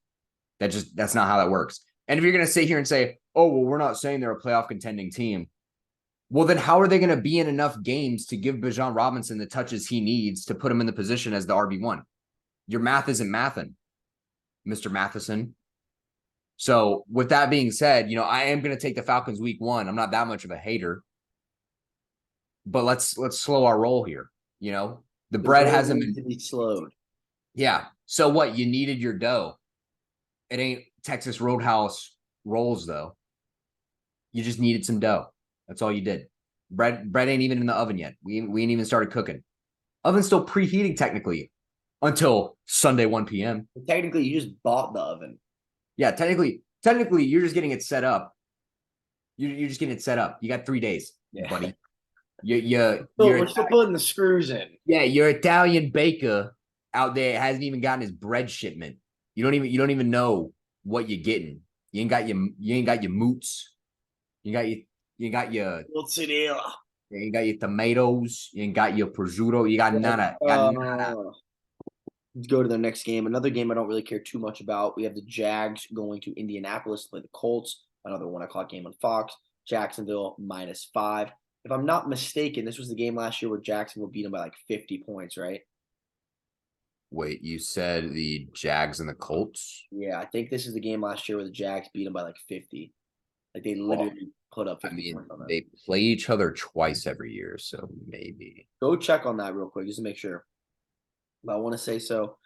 That's not how that works. And if you're going to sit here and say, oh, well, we're not saying they're a playoff contending team, well, then how are they going to be in enough games to give Bijan Robinson the touches he needs to put him in the position as the RB1? Your math isn't mathing, Mr. Matheson. So with that being said, I am going to take the Falcons week 1. I'm not that much of a hater, but let's slow our roll here. The bread hasn't been to be slowed. Yeah. So what? You needed your dough. It ain't Texas Roadhouse rolls though. You just needed some dough. That's all you did. Bread ain't even in the oven yet. We ain't even started cooking. Oven's still preheating technically until Sunday 1 p.m. Technically, you just bought the oven. Yeah, technically, you're just getting it set up. You're just getting it set up. You got 3 days, buddy. We're still putting the screws in. Yeah, your Italian baker out there hasn't even gotten his bread shipment. You don't even know what you're getting. You ain't got your moots. You got your mozzarella. You ain't got your tomatoes. You ain't got your prosciutto. You got nada. Let's go to the next game. Another game I don't really care too much about. We have the Jags going to Indianapolis to play the Colts. Another 1:00 game on Fox. Jacksonville -5. If I'm not mistaken, this was the game last year where Jacksonville beat them by like 50 points, right? Wait, you said the Jags and the Colts? Yeah, I think this is the game last year where the Jags beat them by like 50. Like they literally put up 50 points on that. They play each other twice every year, so maybe. Go check on that real quick just to make sure. But I want to say so.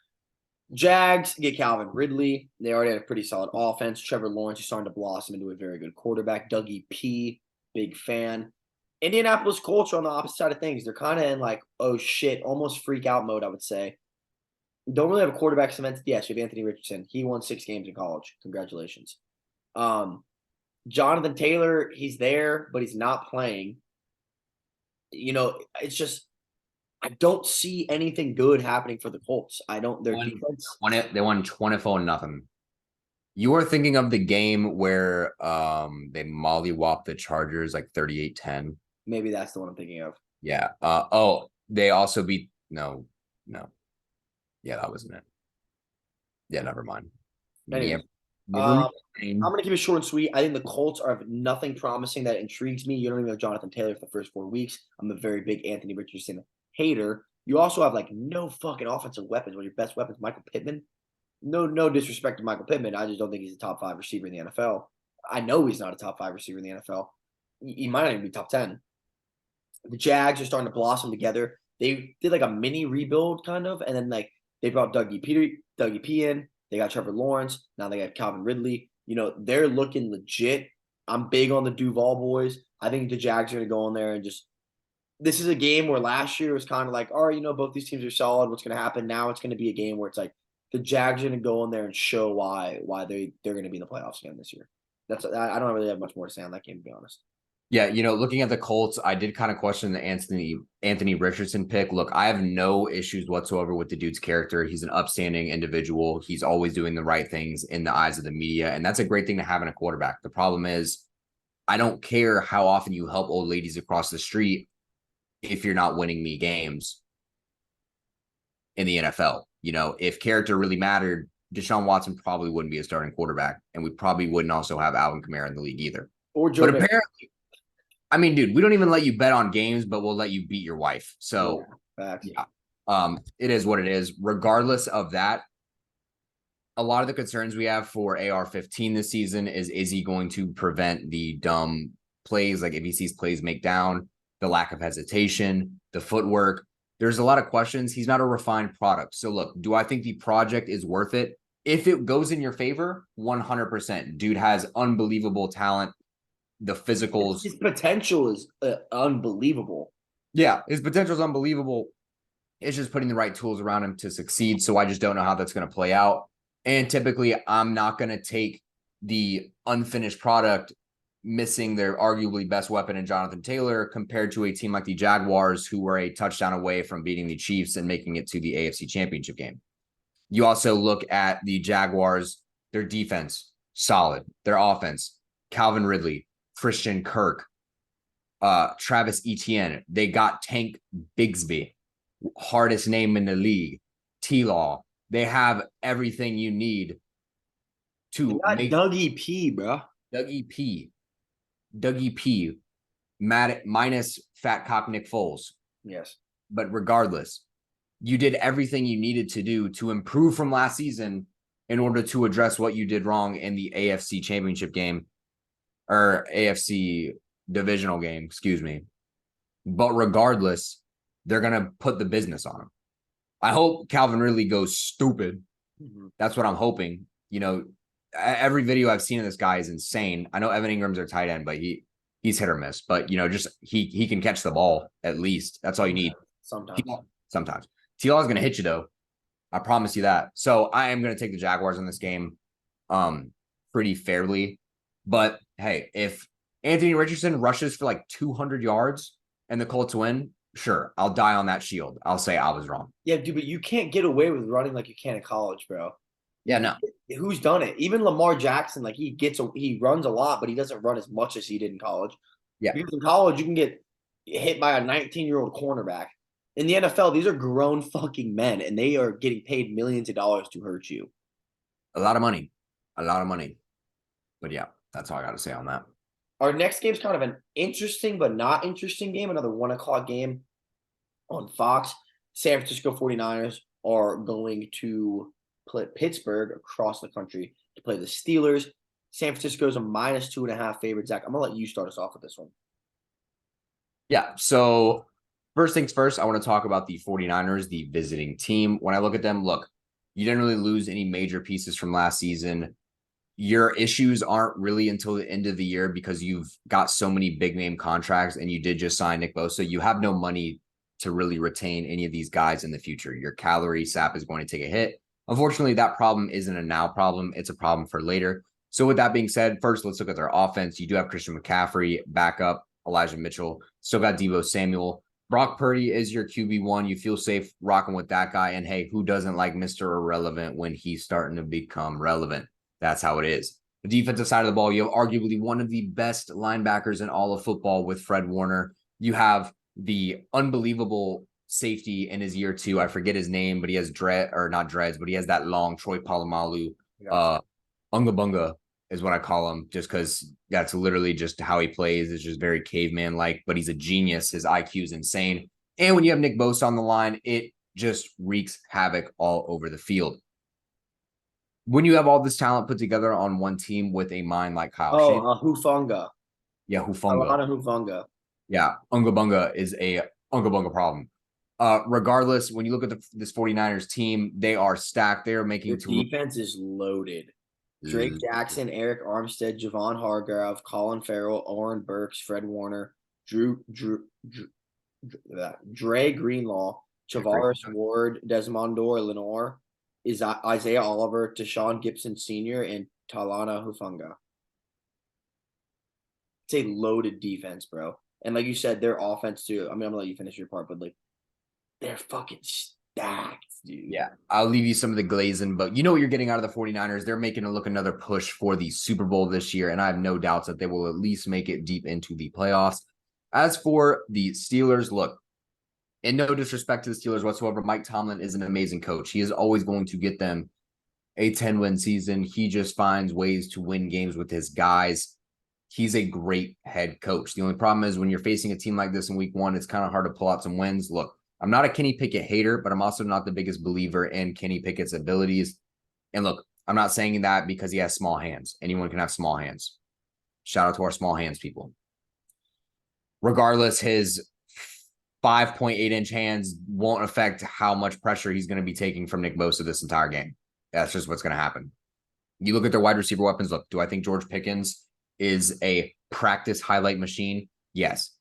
Jags get Calvin Ridley. They already had a pretty solid offense. Trevor Lawrence is starting to blossom into a very good quarterback. Dougie P, big fan. Indianapolis Colts are on the opposite side of things. They're kind of in like, oh shit, almost freak out mode, I would say. Don't really have a quarterback cemented. Yes, you have Anthony Richardson. He won 6 games in college. Congratulations. Jonathan Taylor, he's there, but he's not playing. It's just I don't see anything good happening for the Colts. I don't. Their defense. They won 24-0. You are thinking of the game where they mollywopped the Chargers like 38-10. Maybe that's the one I'm thinking of. Yeah. They also beat no. Yeah, that wasn't it. Yeah, never mind. Anyway, I'm going to keep it short and sweet. I think the Colts are nothing promising that intrigues me. You don't even have Jonathan Taylor for the first 4 weeks. I'm a very big Anthony Richardson hater. You also have like no fucking offensive weapons. One of your best weapons, Michael Pittman. No disrespect to Michael Pittman. I just don't think he's a top 5 receiver in the NFL. I know he's not a top 5 receiver in the NFL. He might not even be top 10. The Jags are starting to blossom together. They did like a mini rebuild kind of, and then like they brought Dougie P in. They got Trevor Lawrence. Now they got Calvin Ridley. They're looking legit. I'm big on the Duval boys. I think the Jags are going to go in there and just – this is a game where last year was kind of like, all right, both these teams are solid. What's going to happen? Now it's going to be a game where it's like the Jags are going to go in there and show why they're going to be in the playoffs again this year. I don't really have much more to say on that game, to be honest. Yeah, looking at the Colts, I did kind of question the Anthony Richardson pick. Look, I have no issues whatsoever with the dude's character. He's an upstanding individual. He's always doing the right things in the eyes of the media, and that's a great thing to have in a quarterback. The problem is I don't care how often you help old ladies across the street if you're not winning me games in the NFL. If character really mattered, Deshaun Watson probably wouldn't be a starting quarterback, and we probably wouldn't also have Alvin Kamara in the league either. Or Joe but apparently, I mean, dude, we don't even let you bet on games, but we'll let you beat your wife. So, it is what it is. Regardless of that, a lot of the concerns we have for AR-15 this season is he going to prevent the dumb plays, like if he sees plays make down, the lack of hesitation, the footwork. There's a lot of questions. He's not a refined product. So, look, do I think the project is worth it? If it goes in your favor, 100%. Dude has unbelievable talent. The physicals. His potential is unbelievable. Yeah, his potential is unbelievable. It's just putting the right tools around him to succeed. So I just don't know how that's going to play out. And typically, I'm not going to take the unfinished product, missing their arguably best weapon in Jonathan Taylor, compared to a team like the Jaguars, who were a touchdown away from beating the Chiefs and making it to the AFC Championship game. You also look at the Jaguars, their defense. solid. Their offense, Calvin Ridley, Christian Kirk, Travis Etienne. They got Tank Bigsby, hardest name in the league. T-Law. They have everything you need to make Dougie P, bro. Dougie P. Dougie P. Minus fat cock Nick Foles. Yes. But regardless, you did everything you needed to do to improve from last season in order to address what you did wrong in the AFC championship game or AFC divisional game, excuse me. But regardless, they're going to put the business on him. I hope Calvin Ridley goes stupid. Mm-hmm. That's what I'm hoping. You know, every video I've seen of this guy is insane. I know Evan Ingram's their tight end, but he's hit or miss. But, you know, just he can catch the ball at least. That's all you need. Sometimes. T-Law is going to hit you, though. I promise you that. So I am going to take the Jaguars in this game pretty fairly. But, hey, if Anthony Richardson rushes for like 200 yards and the Colts win, sure, I'll die on that shield. I'll say I was wrong. Yeah, dude, but you can't get away with running like you can in college, bro. Yeah, no. Who's done it? Even Lamar Jackson, like he runs a lot, but he doesn't run as much as he did in college. Yeah. Because in college, you can get hit by a 19-year-old cornerback. In the NFL, these are grown fucking men, and they are getting paid millions of dollars to hurt you. A lot of money. But yeah, that's all I got to say on that. Our next game is kind of an interesting but not interesting game, another 1 o'clock game on Fox. San Francisco 49ers are going to play Pittsburgh across the country to play the Steelers. San Francisco is a -2.5 favorite. Zach, I'm going to let you start us off with this one. Yeah, so first things first, I want to talk about the 49ers, the visiting team. When I look at them, look, you didn't really lose any major pieces from last season. Your issues aren't really until the end of the year because you've got so many big name contracts and you did just sign Nick Bosa. You have no money to really retain any of these guys in the future. Your salary cap is going to take a hit. Unfortunately, that problem isn't a now problem. It's a problem for later. So with that being said, first, let's look at their offense. You do have Christian McCaffrey, backup, Elijah Mitchell, still got Deebo Samuel. Brock Purdy is your QB1. You feel safe rocking with that guy. And hey, who doesn't like Mr. Irrelevant when he's starting to become relevant? That's how it is. The defensive side of the ball, you have arguably one of the best linebackers in all of football with Fred Warner. You have the unbelievable safety in his year 2. I forget his name, but he has not dreads, but he has that long Troy Polamalu. Unga Bunga is what I call him, just because that's literally just how he plays. It's just very caveman-like, but he's a genius. His IQ is insane. And when you have Nick Bosa on the line, it just wreaks havoc all over the field. When you have all this talent put together on one team with a mind like Kyle Shanahan. Hufanga. Yeah, Hufanga. Hufanga. Yeah, Unga Bunga is a Unga Bunga problem. Regardless, when you look at this 49ers team, they are stacked. They are making the defense is loaded. Drake Jackson, Eric Armstead, Javon Hargrave, Colin Farrell, Oren Burks, Fred Warner, Dre Greenlaw, Chavaris Ward, Desmondor Lenore, is Isaiah Oliver, Tashawn Gibson Sr., and Talana Hufanga. It's a loaded defense, bro. And like you said, their offense too. I mean, I'm gonna let you finish your part, but like they're fucking stacked, dude. Yeah, I'll leave you some of the glazing, but you know what you're getting out of the 49ers. They're making another push for the Super Bowl this year, and I have no doubts that they will at least make it deep into the playoffs. As for the Steelers, look, and no disrespect to the Steelers whatsoever, Mike Tomlin is an amazing coach. He is always going to get them a 10-win season. He just finds ways to win games with his guys. He's a great head coach. The only problem is when you're facing a team like this in week 1, it's kind of hard to pull out some wins. Look, I'm not a Kenny Pickett hater, but I'm also not the biggest believer in Kenny Pickett's abilities. And look, I'm not saying that because he has small hands. Anyone can have small hands. Shout out to our small hands people. Regardless, his 5.8-inch hands won't affect how much pressure he's going to be taking from Nick Bosa this entire game. That's just what's going to happen. You look at their wide receiver weapons. Look, do I think George Pickens is a practice highlight machine? Yes.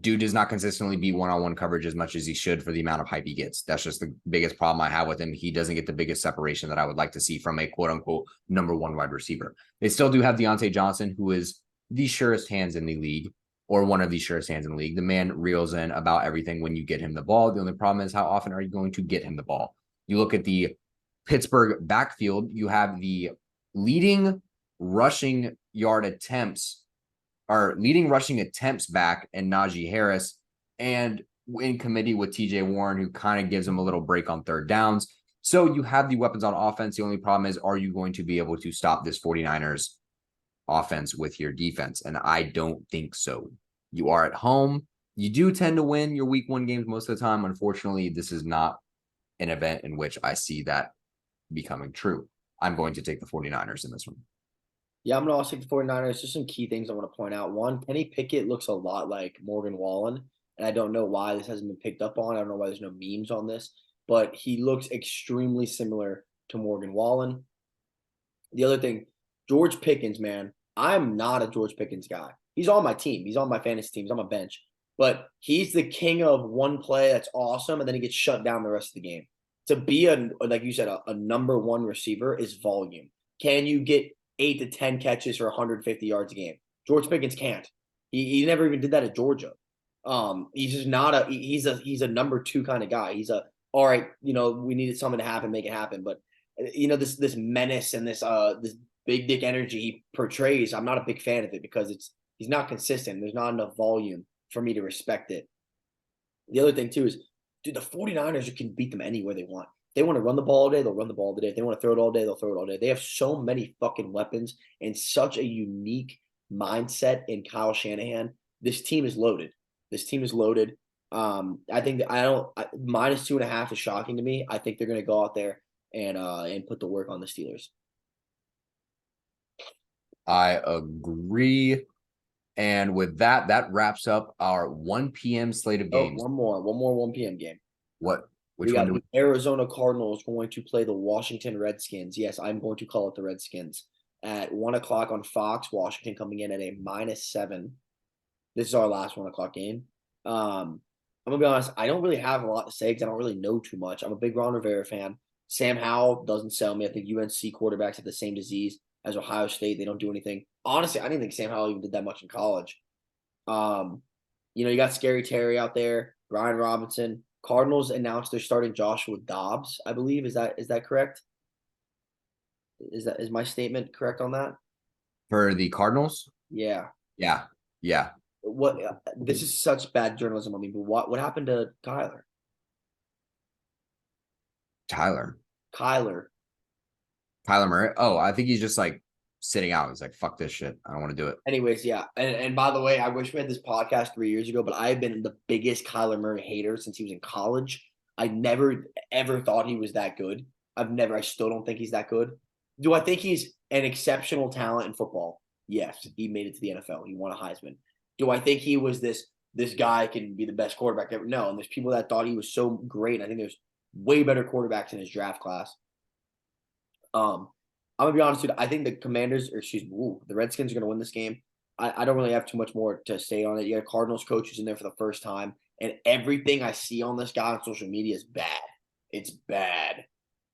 Dude does not consistently beat one-on-one coverage as much as he should for the amount of hype he gets. That's just the biggest problem I have with him. He doesn't get the biggest separation that I would like to see from a quote-unquote number 1 wide receiver. They still do have Deontay Johnson, who is the surest hands in the league, or one of the surest hands in the league. The man reels in about everything when you get him the ball. The only problem is how often are you going to get him the ball? You look at the Pittsburgh backfield, you have the leading rushing yard attempts or leading rushing attempts back in Najee Harris, and in committee with TJ Warren, who kind of gives him a little break on third downs. So you have the weapons on offense. The only problem is, are you going to be able to stop this 49ers offense with your defense? And I don't think so. You are at home. You do tend to win your week 1 games most of the time. Unfortunately, this is not an event in which I see that becoming true. I'm going to take the 49ers in this one. Yeah, I'm going to also take the 49ers. Just some key things I want to point out. One, Kenny Pickett looks a lot like Morgan Wallen, and I don't know why this hasn't been picked up on. I don't know why there's no memes on this, but he looks extremely similar to Morgan Wallen. The other thing, George Pickens, man, I'm not a George Pickens guy. He's on my team. He's on my fantasy team. He's on my bench. But he's the king of one play that's awesome, and then he gets shut down the rest of the game. To be, like you said, a number 1 receiver is volume. Can you get 8 to 10 catches for 150 yards a game? George Pickens can't. He never even did that at Georgia. He's just not a he's a number 2 kind of guy. He's all right, we needed something to happen, make it happen. But this menace and this big dick energy he portrays, I'm not a big fan of it because he's not consistent. There's not enough volume for me to respect it. The other thing too is, dude, the 49ers can beat them anywhere they want. They want to run the ball all day, they'll run the ball all day. If they want to throw it all day, they'll throw it all day. They have so many fucking weapons and such a unique mindset in Kyle Shanahan. This team is loaded. I think that minus 2.5 is shocking to me. I think they're going to go out there and put the work on the Steelers. I agree. And with that, that wraps up our 1 p.m. slate of games. One more 1 p.m. game. What? Which one? The Arizona Cardinals going to play the Washington Redskins. Yes, I'm going to call it the Redskins at 1 o'clock on Fox. Washington coming in at a -7. This is our last 1 o'clock game. I'm gonna be honest. I don't really have a lot to say because I don't really know too much. I'm a big Ron Rivera fan. Sam Howell doesn't sell me. I think UNC quarterbacks have the same disease as Ohio State. They don't do anything. Honestly, I didn't think Sam Howell even did that much in college. You got Scary Terry out there, Brian Robinson. Cardinals announced they're starting Joshua Dobbs, I believe. Is that correct? Is my statement correct on that? For the Cardinals? Yeah. Yeah. This is such bad journalism on me, but what happened to Kyler? Kyler Murray. Oh, I think he's just like sitting out. He's like, fuck this shit. I don't want to do it. Anyways, yeah. And by the way, I wish we had this podcast 3 years ago, but I've been the biggest Kyler Murray hater since he was in college. I never, ever thought he was that good. I still don't think he's that good. Do I think he's an exceptional talent in football? Yes. He made it to the NFL. He won a Heisman. Do I think he was this guy can be the best quarterback ever? No. And there's people that thought he was so great. I think there's way better quarterbacks in his draft class. I'm gonna be honest, dude. I think the the Redskins are gonna win this game. I don't really have too much more to say on it. You got Cardinals coach who's in there for the first time, and everything I see on this guy on social media is bad. It's bad.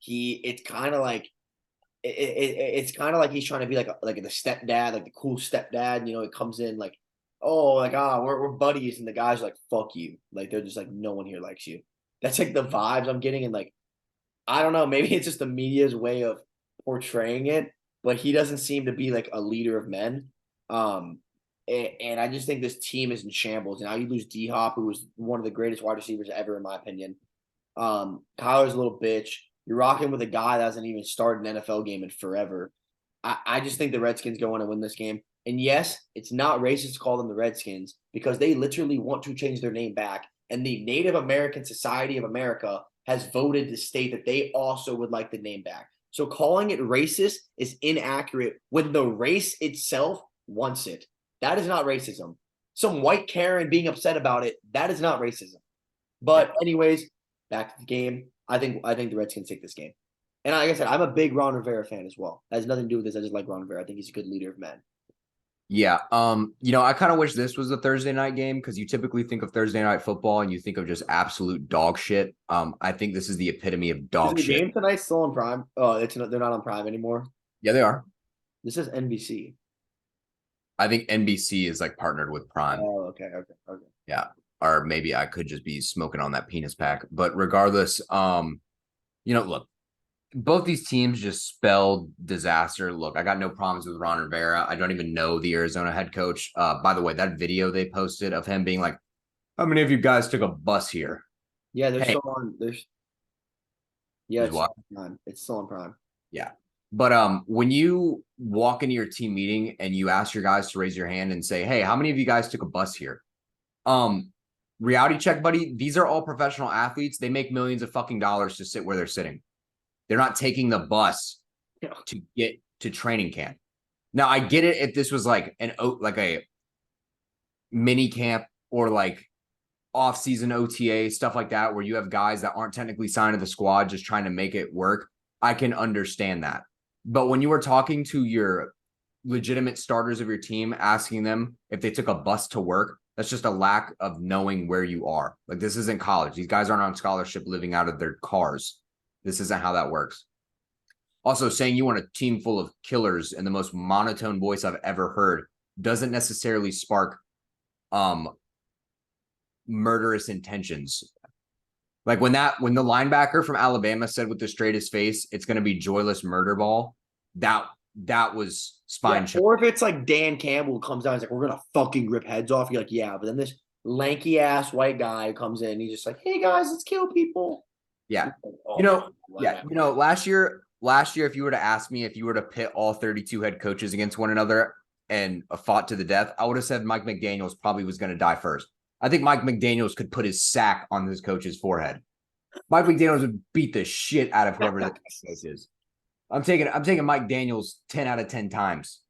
It's kind of like he's trying to be like the stepdad, like the cool stepdad. It comes in like, oh, like we're buddies, and the guys are like, fuck you. Like they're just like, no one here likes you. That's like the vibes I'm getting, and like, I don't know, maybe it's just the media's way of portraying it, but he doesn't seem to be like a leader of men. And I just think this team is in shambles. And now you lose D-Hop, who was one of the greatest wide receivers ever, in my opinion. Kyler's a little bitch. You're rocking with a guy that hasn't even started an NFL game in forever. I just think the Redskins go in and win this game. And yes, it's not racist to call them the Redskins because they literally want to change their name back. And the Native American Society of America has voted to state that they also would like the name back. So calling it racist is inaccurate when the race itself wants it. That is not racism. Some white Karen being upset about it, that is not racism. But anyways, back to the game. I think the Redskins take this game. And like I said, I'm a big Ron Rivera fan as well. That has nothing to do with this. I just like Ron Rivera. I think he's a good leader of men. Yeah. I kind of wish this was a Thursday night game because you typically think of Thursday night football and you think of just absolute dog shit. I think this is the epitome of dog shit. The game tonight still on Prime? Oh, they're not on Prime anymore. Yeah, they are. This is NBC. I think NBC is like partnered with Prime. Oh, okay. Yeah. Or maybe I could just be smoking on that penis pack. But regardless, look, both these teams just spelled disaster. Look, I got no problems with Ron Rivera. I don't even know the Arizona head coach. By the way, that video they posted of him being like, "How many of you guys took a bus here?" Yeah, they're Hey, still on. Yeah, is it's still what? on Prime. It's still on Prime. Yeah. But when you walk into your team meeting and you ask your guys to raise your hand and say, "Hey, how many of you guys took a bus here?" Reality check, buddy. These are all professional athletes. They make millions of fucking dollars to sit where they're sitting. They're not taking the bus to get to training camp. Now, I get it if this was like a mini camp or like off-season OTA, stuff like that, where you have guys that aren't technically signed to the squad just trying to make it work. I can understand that. But when you were talking to your legitimate starters of your team, asking them if they took a bus to work, that's just a lack of knowing where you are. Like, this isn't college. These guys aren't on scholarship living out of their cars. This isn't how that works. Also, saying you want a team full of killers in the most monotone voice I've ever heard doesn't necessarily spark murderous intentions. Like when the linebacker from Alabama said with the straightest face, it's going to be joyless murder ball. That was spine chilling. Or if it's like Dan Campbell comes down, he's like, "We're gonna fucking rip heads off." You're like, "Yeah," but then this lanky ass white guy comes in, and he's just like, "Hey guys, let's kill people." Yeah, Oh, last year, if you were to ask me if you were to pit all 32 head coaches against one another and fought to the death, I would have said Mike McDaniels probably was going to die first. I think Mike McDaniels could put his sack on his coach's forehead. Mike McDaniels would beat the shit out of whoever the coach is. I'm taking Mike Daniels 10 out of 10 times.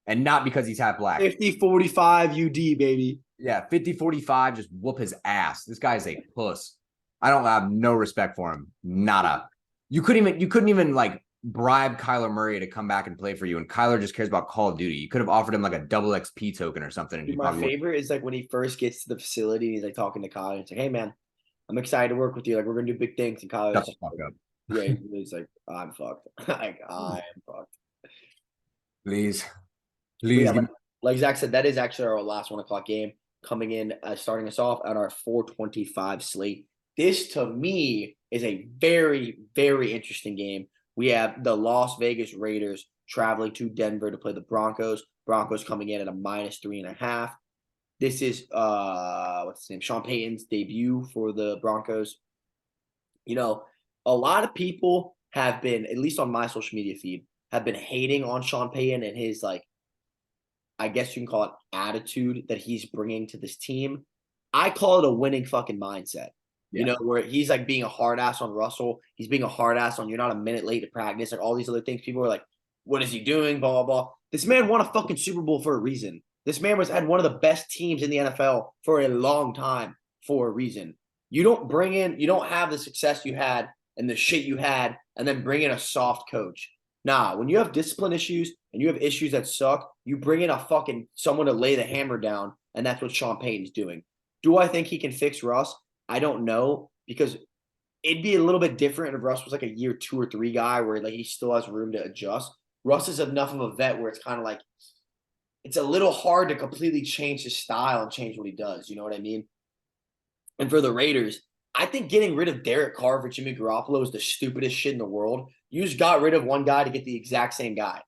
And not because he's half black. 50-45 UD, baby. Yeah, 50-45, just whoop his ass. This guy's a puss. I don't have no respect for him. Nada. You couldn't even like bribe Kyler Murray to come back and play for you, and Kyler just cares about Call of Duty. You could have offered him like a double XP token or something. And My favorite is like when he first gets to the facility and he's like talking to Kyle. And it's like, "Hey man, I'm excited to work with you. Like we're gonna do big things." And Kyle's shut the fuck up. Yeah, he's like, "I'm fucked. Like I'm fucked." Please. Yeah, like Zach said, that is actually our last 1:00 game coming in, starting us off at our 4:25 slate. This to me is a very, very interesting game. We have the Las Vegas Raiders traveling to Denver to play the Broncos. Broncos coming in at a -3.5. This is what's his name? Sean Payton's debut for the Broncos. You know, a lot of people have been, at least on my social media feed, have been hating on Sean Payton and his like, I guess you can call it attitude that he's bringing to this team. I call it a winning fucking mindset. Yeah. You know, where he's like being a hard ass on Russell. He's being a hard ass on you're not a minute late to practice, like all these other things. People are like, "What is he doing?" Blah, blah, blah. This man won a fucking Super Bowl for a reason. This man had one of the best teams in the NFL for a long time for a reason. You don't have the success you had and the shit you had, and then bring in a soft coach. Nah, when you have discipline issues and you have issues that suck, you bring in a fucking someone to lay the hammer down, and that's what Sean Payton's doing. Do I think he can fix Russ? I don't know, because it'd be a little bit different if Russ was like a year 2 or 3 guy where like he still has room to adjust. Russ is enough of a vet where it's kind of like it's a little hard to completely change his style and change what he does. You know what I mean? And for the Raiders, I think getting rid of Derek Carr for Jimmy Garoppolo is the stupidest shit in the world. You just got rid of one guy to get the exact same guy.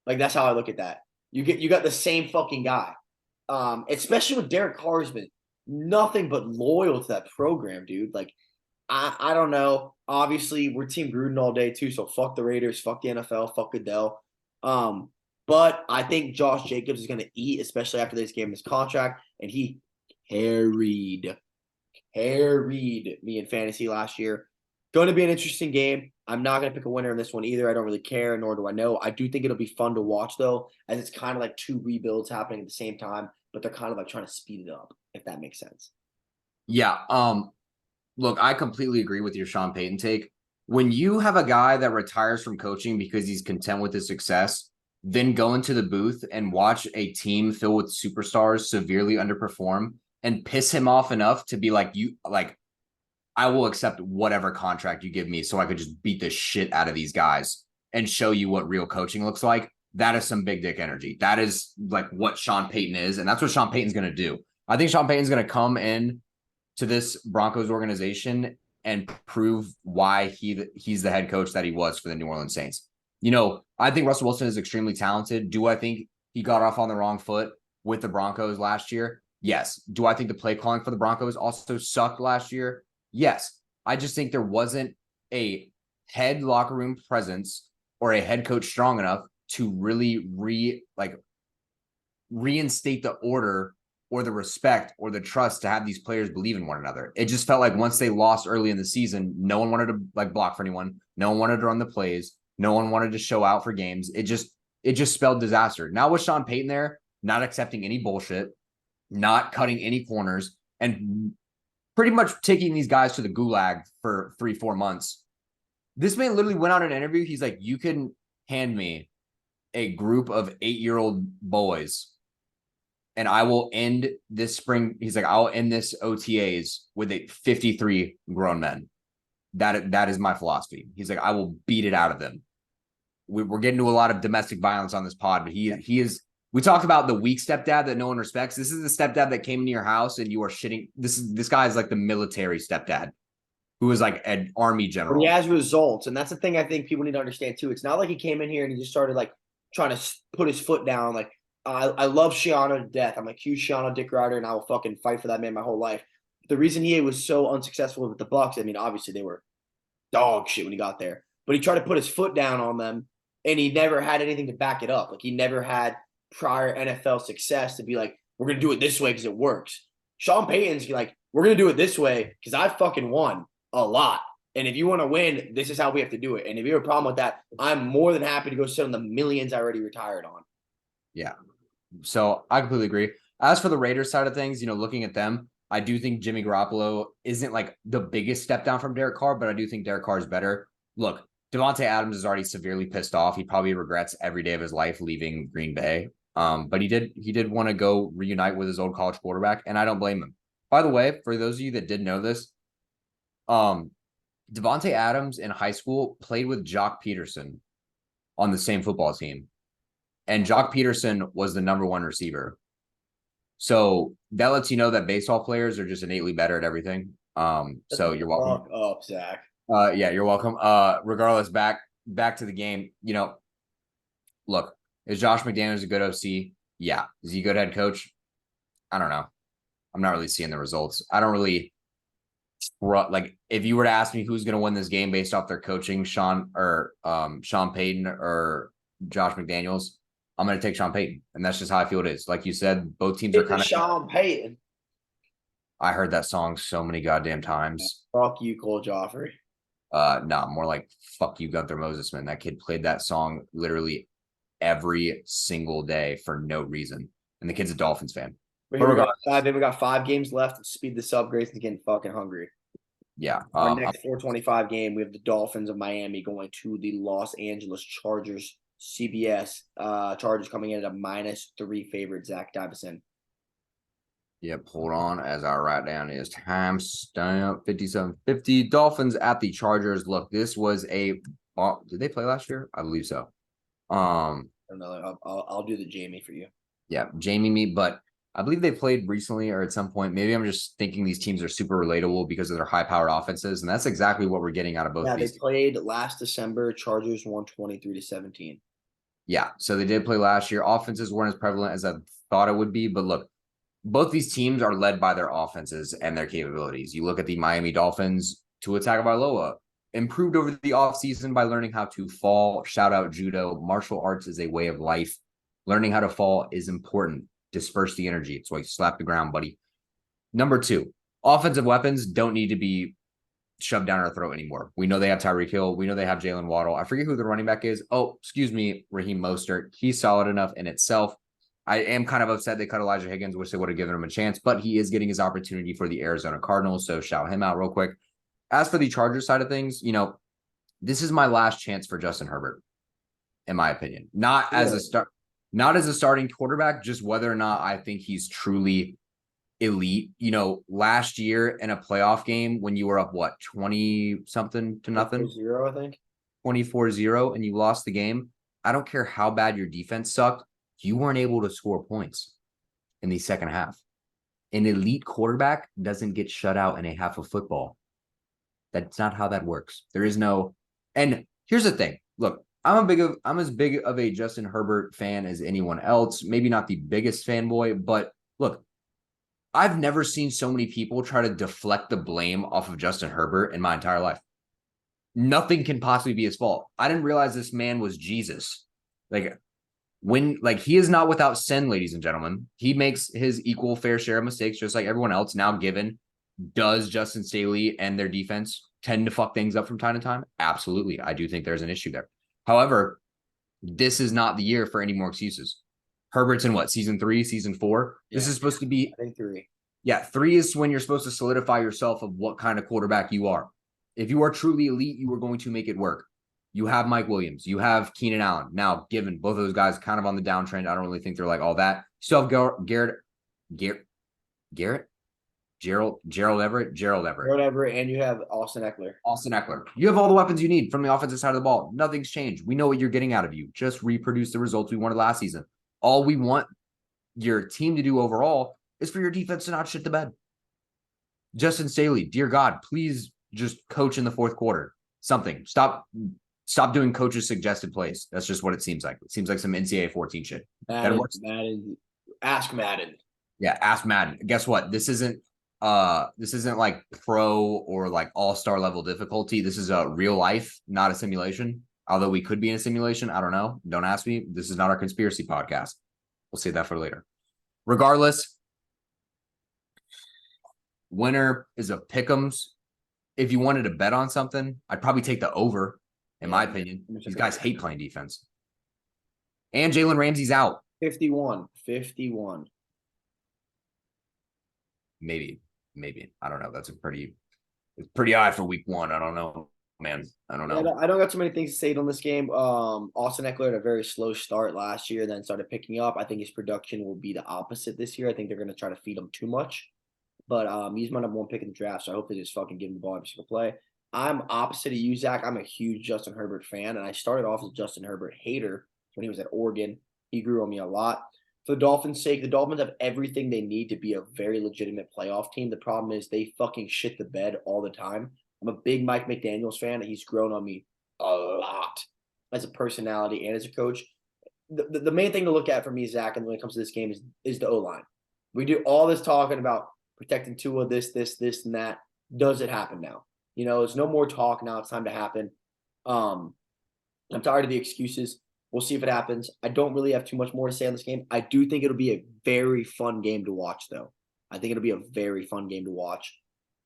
Like that's how I look at that. You got the same fucking guy. Especially with Derek Carr's been nothing but loyal to that program, dude. Like I don't know. Obviously, we're Team Gruden all day too, so fuck the Raiders, fuck the NFL, fuck Goodell. But I think Josh Jacobs is going to eat, especially after this game, his contract, and he carried me in fantasy last year. Going to be an interesting game. I'm not going to pick a winner in this one either. I don't really care, nor do I know. I do think it'll be fun to watch, though, as it's kind of like two rebuilds happening at the same time, but they're kind of like trying to speed it up, if that makes sense. Yeah. Look, I completely agree with your Sean Payton take. When you have a guy that retires from coaching because he's content with his success, then go into the booth and watch a team filled with superstars severely underperform and piss him off enough to be like, I will accept whatever contract you give me so I could just beat the shit out of these guys and show you what real coaching looks like. That is some big dick energy. That is like what Sean Payton is. And that's what Sean Payton's going to do. I think Sean Payton's going to come in to this Broncos organization and prove why he's the head coach that he was for the New Orleans Saints. I think Russell Wilson is extremely talented. Do I think he got off on the wrong foot with the Broncos last year? Yes. Do I think the play calling for the Broncos also sucked last year? Yes. I just think there wasn't a head locker room presence or a head coach strong enough to really reinstate the order or the respect or the trust to have these players believe in one another. It just felt like once they lost early in the season, no one wanted to block for anyone. No one wanted to run the plays. No one wanted to show out for games. It just spelled disaster. Now with Sean Payton there, not accepting any bullshit, not cutting any corners, and pretty much taking these guys to the gulag for 3-4 months. This man literally went out in an interview. He's like, you can hand me a group of 8-year-old boys and I will end this spring. He's like, I'll end this OTAs with 53 grown men. That is my philosophy. He's like, I will beat it out of them. We're getting to a lot of domestic violence on this pod, but he is. We talked about the weak stepdad that no one respects. This is the stepdad that came into your house and you are shitting. This guy is like the military stepdad who is like an army general. But he has results, and that's the thing I think people need to understand too. It's not like he came in here and he just started like trying to put his foot down. Like I love Shiano to death. I'm a huge Shiano dick rider, and I will fucking fight for that man my whole life. The reason he was so unsuccessful with the Bucs, I mean, obviously they were dog shit when he got there, but he tried to put his foot down on them, and he never had anything to back it up. Like he never had prior NFL success to be like, we're gonna do it this way because it works. Sean Payton's like, we're gonna do it this way because I fucking won a lot. And if you want to win, this is how we have to do it. And if you have a problem with that, I'm more than happy to go sit on the millions I already retired on. Yeah. So I completely agree. As for the Raiders side of things, looking at them, I do think Jimmy Garoppolo isn't like the biggest step down from Derek Carr, but I do think Derek Carr is better. Look, Devontae Adams is already severely pissed off. He probably regrets every day of his life leaving Green Bay. But he did want to go reunite with his old college quarterback, and I don't blame him. By the way, for those of you that didn't know this, Devontae Adams in high school played with Jock Peterson on the same football team. And Jock Peterson was the number one receiver. So that lets you know that baseball players are just innately better at everything. So you're welcome. Fuck up, Zach. Yeah, you're welcome. Regardless, back to the game. Look, is Josh McDaniels a good OC? Yeah. Is he a good head coach? I don't know. I'm not really seeing the results. I don't really like if you were to ask me who's going to win this game based off their coaching, Sean Payton or Josh McDaniels, I'm going to take Sean Payton, and that's just how I feel it is. Like you said, both teams are kind of Sean Payton. I heard that song so many goddamn times. Fuck you, Cole Joffrey. No, more like fuck you, Gunther Moses, man. That kid played that song literally every single day for no reason. And the kid's a Dolphins fan. We got 5 games left to speed this up. Grayson's getting fucking hungry. Yeah. Our next 425 game, we have the Dolphins of Miami going to the Los Angeles Chargers. CBS Chargers coming in at a -3 favorite. Zach Davison. Yep, hold on as I write down his timestamp 57:50. Dolphins at the Chargers. Look, this was did they play last year? I believe so. I don't know. I'll do the Jamie for you. Yeah, Jamie me, but I believe they played recently or at some point. Maybe I'm just thinking these teams are super relatable because of their high-powered offenses, and that's exactly what we're getting out of both. Yeah, these they played last December. Chargers won 23-17. Yeah, so they did play last year. Offenses weren't as prevalent as I thought it would be, but look, both these teams are led by their offenses and their capabilities. You look at the Miami Dolphins, Tua Tagovailoa improved over the offseason by learning how to fall. Shout out judo. Martial arts is a way of life. Learning how to fall is important. Disperse the energy. It's why you slap the ground, buddy. Number 2, offensive weapons don't need to be shoved down our throat anymore. We know they have Tyreek Hill. We know they have Jalen Waddle. I forget who the running back is. Oh, excuse me, Raheem Mostert. He's solid enough in itself. I am kind of upset they cut Elijah Higgins. Wish they would have given him a chance, but he is getting his opportunity for the Arizona Cardinals, so shout him out real quick. As for the Chargers side of things, this is my last chance for Justin Herbert, in my opinion. Not as a starting quarterback, just whether or not I think he's truly elite. Last year in a playoff game when you were up 20-something to nothing, 0, I think 24-0, and you lost the game. I don't care how bad your defense sucked. You weren't able to score points in the second half. An elite quarterback doesn't get shut out in a half of football. That's not how that works. There is no, and here's the thing. Look, I'm as big of a Justin Herbert fan as anyone else. Maybe not the biggest fanboy, but look, I've never seen so many people try to deflect the blame off of Justin Herbert in my entire life. Nothing can possibly be his fault. I didn't realize this man was Jesus. He is not without sin, ladies and gentlemen. He makes his equal fair share of mistakes, just like everyone else. Now, given, does Justin Staley and their defense tend to fuck things up from time to time? Absolutely. I do think there's an issue there. However, this is not the year for any more excuses. Herbert's in what, season 3, season 4? Yeah, this is supposed to be, I think 3. Yeah, 3 is when you're supposed to solidify yourself of what kind of quarterback you are. If you are truly elite, you are going to make it work. You have Mike Williams. You have Keenan Allen. Now, given both of those guys kind of on the downtrend, I don't really think they're like all that. You still have Gerald Everett, and you have Austin Eckler. You have all the weapons you need from the offensive side of the ball. Nothing's changed. We know what you're getting out of you. Just reproduce the results we wanted last season. All we want your team to do overall is for your defense to not shit the bed. Justin Staley, dear God, please just coach in the fourth quarter. Something. Stop doing coaches' suggested plays. That's just what it seems like. It seems like some NCAA 14 shit. Madden. Ask Madden. Yeah, ask Madden. Guess what? This isn't like pro or like all-star level difficulty. This is a real life, not a simulation. Although we could be in a simulation. I don't know. Don't ask me. This is not our conspiracy podcast. We'll save that for later. Regardless, winner is a pick'ems. If you wanted to bet on something, I'd probably take the over, in my opinion. These guys hate playing defense. And Jalen Ramsey's out. 51. Maybe. I don't know. It's pretty high for week 1. I don't know, man. I don't know. I don't got too many things to say on this game. Austin Eckler had a very slow start last year, then started picking up. I think his production will be the opposite this year. I think they're going to try to feed him too much. But he's my number 1 pick in the draft, so I hope they just fucking give him the ball every single play. I'm opposite of you, Zach. I'm a huge Justin Herbert fan, and I started off as a Justin Herbert hater when he was at Oregon. He grew on me a lot. For the Dolphins' sake, the Dolphins have everything they need to be a very legitimate playoff team. The problem is they fucking shit the bed all the time. I'm a big Mike McDaniels fan, and he's grown on me a lot as a personality and as a coach. The main thing to look at for me, Zach, and when it comes to this game is the O-line. We do all this talking about protecting Tua, this, and that. Does it happen now? There's no more talk now. It's time to happen. I'm tired of the excuses. We'll see if it happens. I don't really have too much more to say on this game. I do think it'll be a very fun game to watch, though. I think it'll be a very fun game to watch.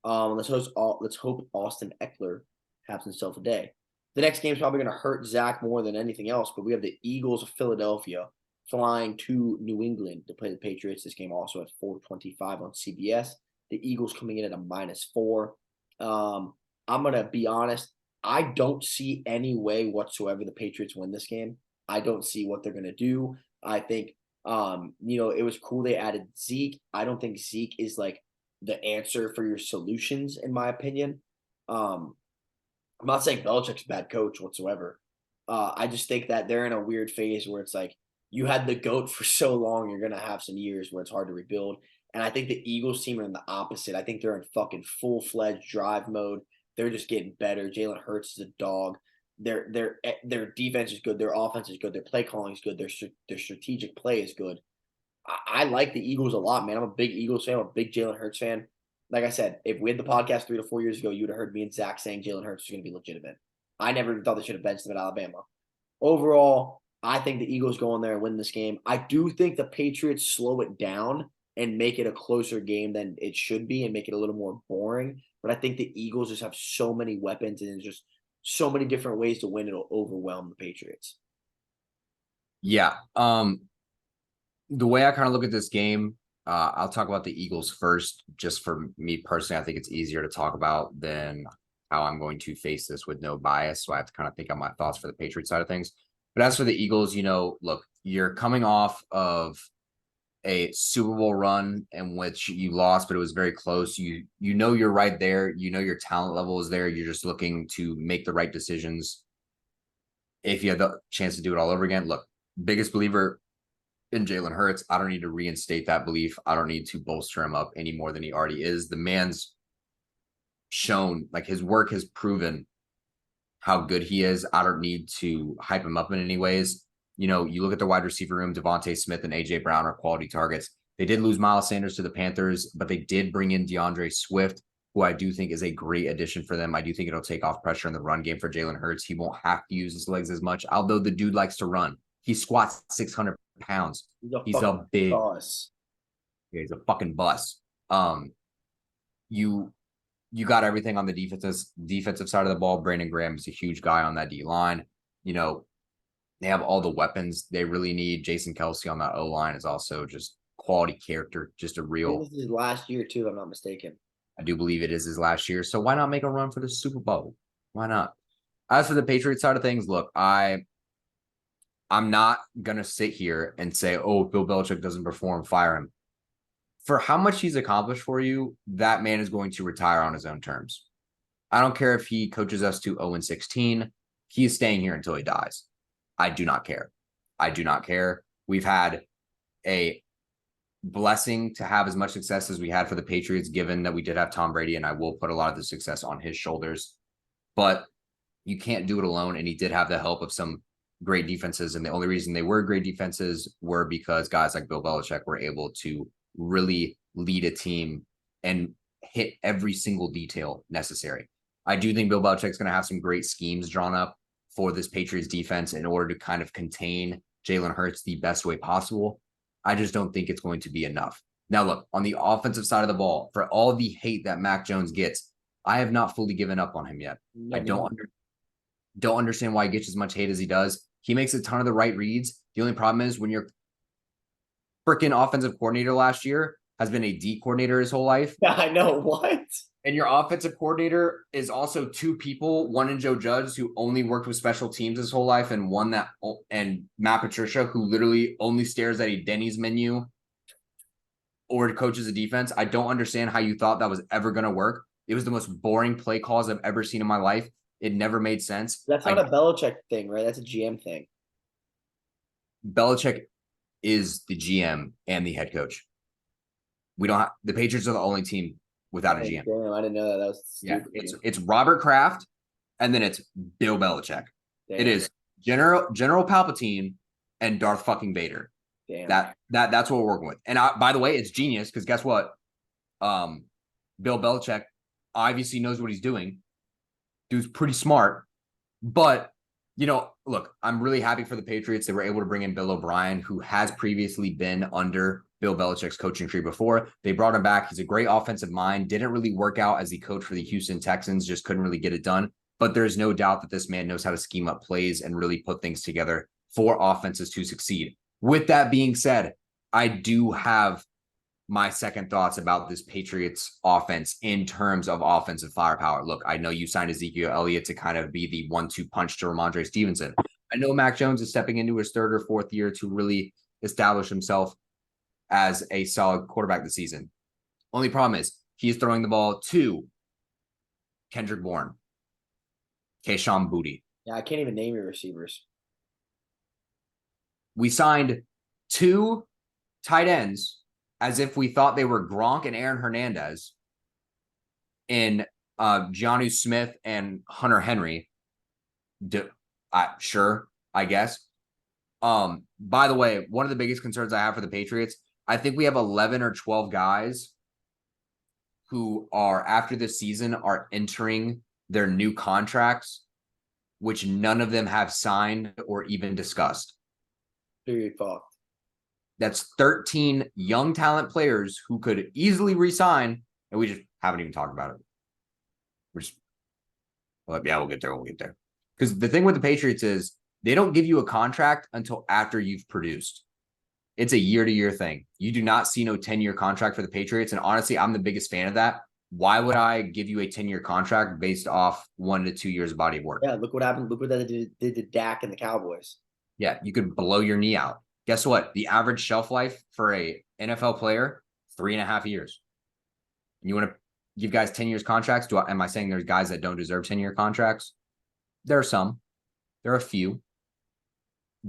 Let's hope Austin Eckler has himself a day. The next game is probably going to hurt Zach more than anything else, but we have the Eagles of Philadelphia flying to New England to play the Patriots. This game also at 4:25 on CBS. The Eagles coming in at a -4. I'm going to be honest. I don't see any way whatsoever the Patriots win this game. I don't see what they're going to do. I think, it was cool they added Zeke. I don't think Zeke is like the answer for your solutions, in my opinion. I'm not saying Belichick's a bad coach whatsoever. I just think that they're in a weird phase where it's like you had the GOAT for so long, you're going to have some years where it's hard to rebuild. And I think the Eagles team are in the opposite. I think they're in fucking full-fledged drive mode. They're just getting better. Jalen Hurts is a dog. Their defense is good. Their offense is good. Their play calling is good. Their strategic play is good. I like the Eagles a lot, man. I'm a big Eagles fan. I'm a big Jalen Hurts fan. Like I said, if we had the podcast 3 to 4 years ago, you would have heard me and Zach saying Jalen Hurts is going to be legitimate. I never even thought they should have benched him at Alabama. Overall, I think the Eagles go in there and win this game. I do think the Patriots slow it down and make it a closer game than it should be and make it a little more boring. But I think the Eagles just have so many weapons and just so many different ways to win. It'll overwhelm the Patriots. Yeah. The way I kind of look at this game, I'll talk about the Eagles first. Just for me personally, I think it's easier to talk about than how I'm going to face this with no bias. So I have to kind of think on my thoughts for the Patriots side of things. But as for the Eagles, look, you're coming off of a Super Bowl run in which you lost, but it was very close. You're right there. Your talent level is there. You're just looking to make the right decisions. If you have the chance to do it all over again, look, biggest believer in Jalen Hurts. I don't need to reinstate that belief. I don't need to bolster him up any more than he already is. The man's shown, like his work has proven how good he is. I don't need to hype him up in any ways. You know, you look at the wide receiver room, Devontae Smith and AJ Brown are quality targets. They did lose Miles Sanders to the Panthers, but they did bring in DeAndre Swift, who I do think is a great addition for them. I do think it'll take off pressure in the run game for Jalen Hurts. He won't have to use his legs as much, although the dude likes to run. He squats 600 pounds. He's a big bus. Yeah, he's a fucking bus. You got everything on the defensive side of the ball. Brandon Graham is a huge guy on that D line. You know, they have all the weapons they really need. Jason Kelsey on that O line is also just quality character, just a real. This is his last year too, if I'm not mistaken. I do believe it is his last year. So why not make a run for the Super Bowl? Why not? As for the Patriots side of things, look, I'm not gonna sit here and say, oh, if Bill Belichick doesn't perform, fire him. For how much he's accomplished for you, that man is going to retire on his own terms. I don't care if he coaches us to 0-16. He is staying here until he dies. I do not care. I do not care. We've had a blessing to have as much success as we had for the Patriots, given that we did have Tom Brady, and I will put a lot of the success on his shoulders. But you can't do it alone, and he did have the help of some great defenses, and the only reason they were great defenses were because guys like Bill Belichick were able to really lead a team and hit every single detail necessary. I do think Bill Belichick's going to have some great schemes drawn up for this Patriots defense in order to kind of contain Jalen Hurts the best way possible. I just don't think it's going to be enough. Now, look, on the offensive side of the ball, for all the hate that Mac Jones gets, I have not fully given up on him yet. I don't understand why he gets as much hate as he does. He makes a ton of the right reads. The only problem is when your freaking offensive coordinator last year has been a D coordinator his whole life. Yeah, I know. What? And your offensive coordinator is also two people, one in Joe Judge, who only worked with special teams his whole life, and Matt Patricia, who literally only stares at a Denny's menu or coaches a defense. I don't understand how you thought that was ever going to work. It was the most boring play calls I've ever seen in my life. It never made sense. That's not a Belichick thing, right? That's a GM thing. Belichick is the GM and the head coach. The Patriots are the only team without a GM. Damn, I didn't know that. That was stupid. Yeah, it's Robert Kraft, and then it's Bill Belichick. Damn. It is General Palpatine and Darth fucking Vader. Damn. That's what we're working with. And by the way, it's genius because guess what? Bill Belichick obviously knows what he's doing. Dude's pretty smart, but look, I'm really happy for the Patriots. They were able to bring in Bill O'Brien, who has previously been under Bill Belichick's coaching tree before. They brought him back. He's a great offensive mind. Didn't really work out as the coach for the Houston Texans. Just couldn't really get it done. But there's no doubt that this man knows how to scheme up plays and really put things together for offenses to succeed. With that being said, I do have my second thoughts about this Patriots offense in terms of offensive firepower. Look, I know you signed Ezekiel Elliott to kind of be the 1-2 punch to Ramondre Stevenson. I know Mac Jones is stepping into his third or fourth year to really establish himself as a solid quarterback this season. Only problem is he's throwing the ball to Kendrick Bourne, Kayshon Boutte. Yeah, I can't even name your receivers. We signed 2 tight ends as if we thought they were Gronk and Aaron Hernandez in Jonnu Smith and Hunter Henry. Sure, I guess. By the way, one of the biggest concerns I have for the Patriots, I think we have 11 or 12 guys who are, after this season, are entering their new contracts, which none of them have signed or even discussed. Period. Fuck. That's 13 young talent players who could easily resign, and we just haven't even talked about it. We'll get there. We'll get there. Because the thing with the Patriots is they don't give you a contract until after you've produced. It's a year-to-year thing. You do not see no 10-year contract for the Patriots, and honestly, I'm the biggest fan of that. Why would I give you a 10-year contract based off 1 to 2 years of body of work? Yeah, look what happened. Look what that did to Dak and the Cowboys. Yeah, you could blow your knee out. Guess what? The average shelf life for a NFL player, 3.5 years. You want to give guys 10 years contracts? Am I saying there's guys that don't deserve 10-year contracts? There are some. There are a few.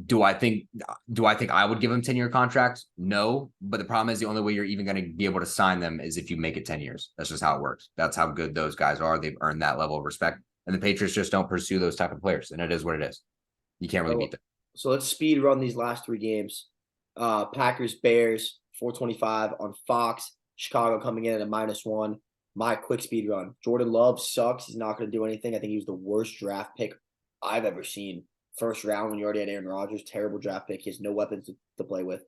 Do I think I would give him 10-year contracts? No, but the problem is the only way you're even going to be able to sign them is if you make it 10 years. That's just how it works. That's how good those guys are. They've earned that level of respect. And the Patriots just don't pursue those type of players. And it is what it is. You can't really beat them. So let's speed run these last 3 games. Packers, Bears, 425 on Fox. Chicago coming in at a -1. My quick speed run. Jordan Love sucks. He's not going to do anything. I think he was the worst draft pick I've ever seen. First round when you already had Aaron Rodgers. Terrible draft pick. He has no weapons to play with.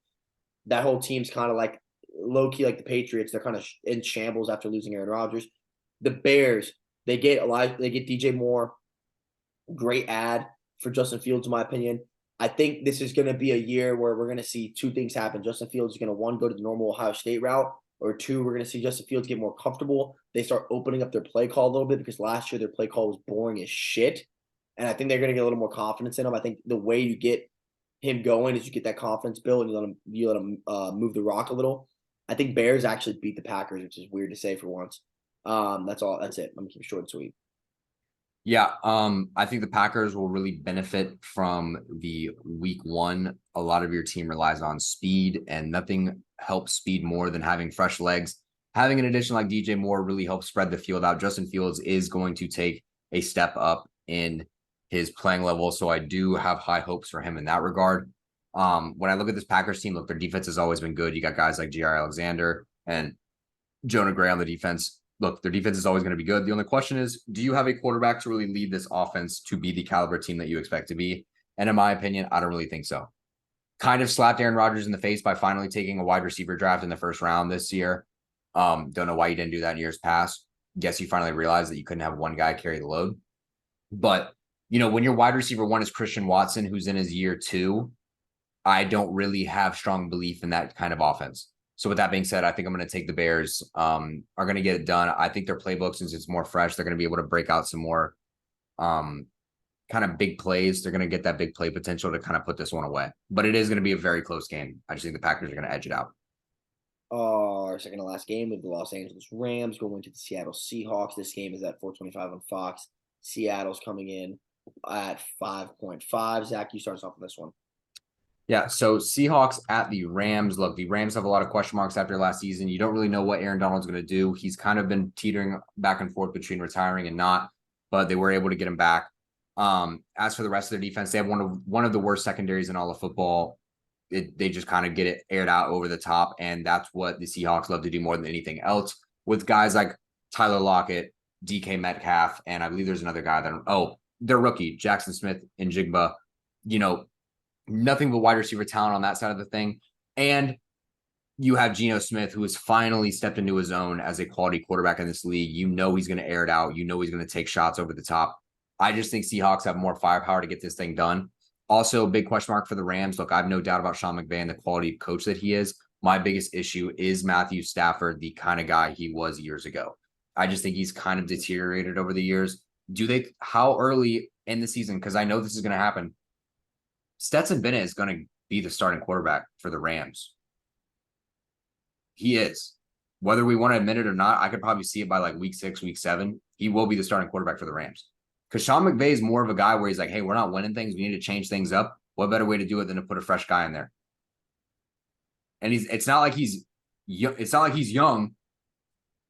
That whole team's kind of like low-key like the Patriots. They're kind of in shambles after losing Aaron Rodgers. The Bears, they get DJ Moore. Great ad for Justin Fields, in my opinion. I think this is going to be a year where we're going to see 2 things happen. Justin Fields is going to, 1, go to the normal Ohio State route, or 2, we're going to see Justin Fields get more comfortable. They start opening up their play call a little bit because last year their play call was boring as shit. And I think they're going to get a little more confidence in him. I think the way you get him going is you get that confidence build and you let him move the rock a little. I think Bears actually beat the Packers, which is weird to say for once. That's all. That's it. I'm going to keep it short and sweet. Yeah, I think the Packers will really benefit from the week 1. A lot of your team relies on speed, and nothing helps speed more than having fresh legs. Having an addition like DJ Moore really helps spread the field out. Justin Fields is going to take a step up in his playing level, so I do have high hopes for him in that regard. When I look at this Packers team, look, their defense has always been good. You got guys like J.R. Alexander and Jonah Gray on the defense. Look, their defense is always going to be good. The only question is, do you have a quarterback to really lead this offense to be the caliber team that you expect to be? And in my opinion, I don't really think so. Kind of slapped Aaron Rodgers in the face by finally taking a wide receiver draft in the first round this year. Don't know why you didn't do that in years past. Guess you finally realized that you couldn't have one guy carry the load. But, when your wide receiver 1 is Christian Watson, who's in his year 2, I don't really have strong belief in that kind of offense. So with that being said, I think I'm going to take the Bears, are going to get it done. I think their playbook, since it's more fresh, they're going to be able to break out some more kind of big plays. They're going to get that big play potential to kind of put this one away. But it is going to be a very close game. I just think the Packers are going to edge it out. Our second to last game with the Los Angeles Rams going to the Seattle Seahawks. This game is at 425 on Fox. Seattle's coming in at 5.5. Zach, you start us off on this one. Yeah, so Seahawks at the Rams. Look, the Rams have a lot of question marks after last season. You don't really know what Aaron Donald's going to do. He's kind of been teetering back and forth between retiring and not, but they were able to get him back. As for the rest of their defense, they have one of the worst secondaries in all of football. They just kind of get it aired out over the top, and that's what the Seahawks love to do more than anything else. With guys like Tyler Lockett, DK Metcalf, and I believe there's another guy their rookie, Jackson Smith and Jigba. Nothing but wide receiver talent on that side of the thing. And you have Geno Smith, who has finally stepped into his own as a quality quarterback in this league. He's going to air it out. He's going to take shots over the top. I just think Seahawks have more firepower to get this thing done. Also, big question mark for the Rams. Look, I have no doubt about Sean McVay and the quality of coach that he is. My biggest issue is Matthew Stafford, the kind of guy he was years ago. I just think he's kind of deteriorated over the years. How early in the season? Because I know this is going to happen. Stetson Bennett is going to be the starting quarterback for the Rams. He is. Whether we want to admit it or not, I could probably see it by like week 6, week 7. He will be the starting quarterback for the Rams. Because Sean McVay is more of a guy where he's like, hey, we're not winning things. We need to change things up. What better way to do it than to put a fresh guy in there? And it's not like he's young. It's not like he's young.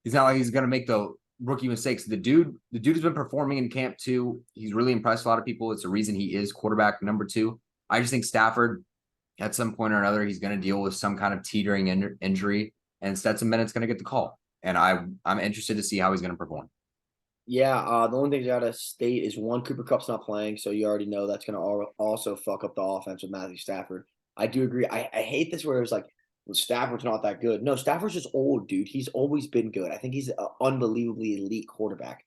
It's not like he's going to make the rookie mistakes. The dude has been performing in camp too. He's really impressed a lot of people. It's the reason he is quarterback number 2. I just think Stafford, at some point or another, he's going to deal with some kind of teetering injury, and Stetson Bennett's going to get the call. And I'm interested to see how he's going to perform. Yeah, the only thing I got to state is, 1, Cooper Kupp's not playing, so you already know that's going to also fuck up the offense with Matthew Stafford. I do agree. I hate this where it's like, well, Stafford's not that good. No, Stafford's just old, dude. He's always been good. I think he's an unbelievably elite quarterback.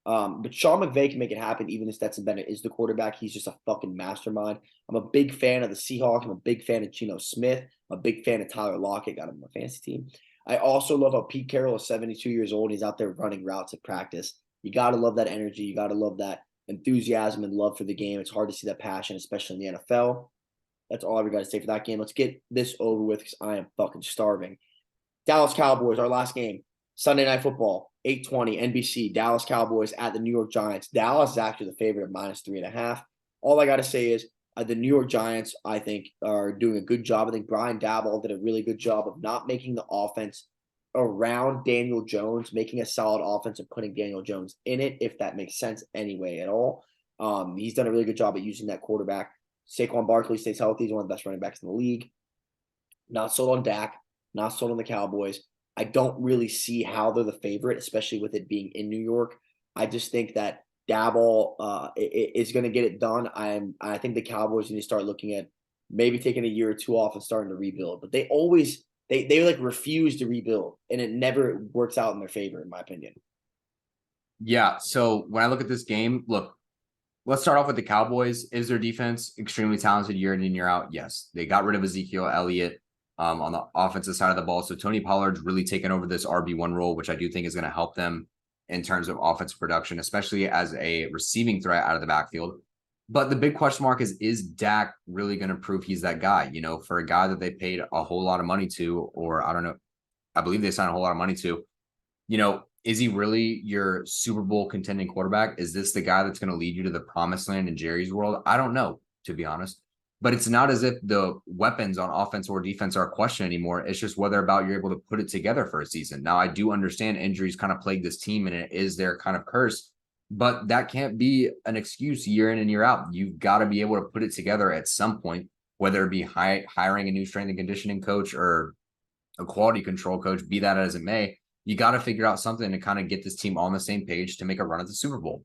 But Sean McVay can make it happen even if Stetson Bennett is the quarterback. He's just a fucking mastermind. I'm a big fan of the Seahawks. I'm a big fan of Geno Smith. I'm a big fan of Tyler Lockett. Got him on my fantasy team. I also love how Pete Carroll is 72 years old. He's out there running routes at practice. You got to love that energy. You got to love that enthusiasm and love for the game. It's hard to see that passion, especially in the NFL. That's all I've got to say for that game. Let's get this over with because I am fucking starving. Dallas Cowboys, our last game. Sunday Night Football, 8:20, NBC. Dallas Cowboys at the New York Giants. Dallas is actually the favorite at -3.5. All I got to say is The New York Giants, I think, are doing a good job. I think Brian Daboll did a really good job of not making the offense around Daniel Jones, making a solid offense and putting Daniel Jones in it, if that makes sense anyway at all. He's done a really good job at using that quarterback. Saquon Barkley stays healthy. He's one of the best running backs in the league. Not sold on Dak, not sold on the Cowboys. I don't really see how they're the favorite, especially with it being in New York. I just think that Daboll is going to get it done. I think the Cowboys need to start looking at maybe taking a year or two off and starting to rebuild. But they always they like refuse to rebuild, and it never works out in their favor, in my opinion. Yeah. So when I look at this game, look, let's start off with the Cowboys. Is their defense extremely talented year in and year out? Yes. They got rid of Ezekiel Elliott on the offensive side of the ball. So Tony Pollard's really taken over this RB1 role, which I do think is going to help them in terms of offensive production, especially as a receiving threat out of the backfield. But the big question mark is Dak really going to prove he's that guy? You know, for a guy that they paid a whole lot of money to, or I don't know, I believe they signed a whole lot of money to, you know, is he really your Super Bowl contending quarterback? Is this the guy that's going to lead you to the promised land in Jerry's world? I don't know, to be honest. But it's not as if the weapons on offense or defense are a question anymore. It's just whether about you're able to put it together for a season. Now, I do understand injuries kind of plague this team, and it is their kind of curse. But that can't be an excuse year in and year out. You've got to be able to put it together at some point, whether it be hiring a new strength and conditioning coach or a quality control coach, be that as it may. You got to figure out something to kind of get this team on the same page to make a run at the Super Bowl.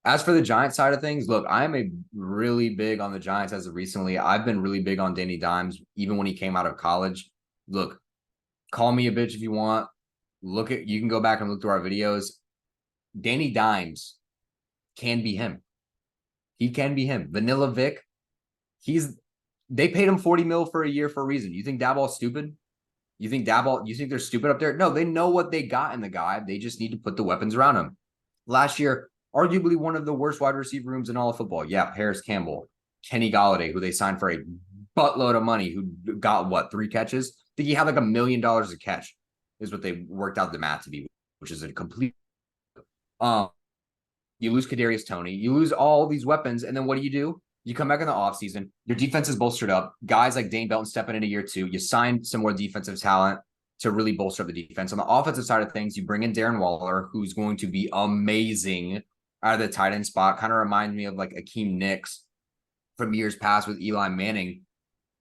As for the Giants side of things, look, I'm really big on the Giants as of recently. I've been really big on Danny Dimes, even when he came out of college. Look, call me a bitch if you want. You can go back and look through our videos. Danny Dimes can be him. He can be him. Vanilla Vic, they paid him $40 million for a year for a reason. You think Daboll's stupid? You think they're stupid up there? No, they know what they got in the guy. They just need to put the weapons around him. Last year, arguably one of the worst wide receiver rooms in all of football. Yeah, Paris Campbell, Kenny Galladay, who they signed for a buttload of money, who got 3 catches? I think he had like $1 million a catch, is what they worked out the math to be, which is a complete. You lose Kadarius Toney, you lose all these weapons, and then what do? You come back in the offseason, your defense is bolstered up. Guys like Dane Belton stepping in a year 2. You sign some more defensive talent to really bolster up the defense. On the offensive side of things, you bring in Darren Waller, who's going to be amazing out of the tight end spot. Kind of reminds me of like Akeem Nicks from years past with Eli Manning.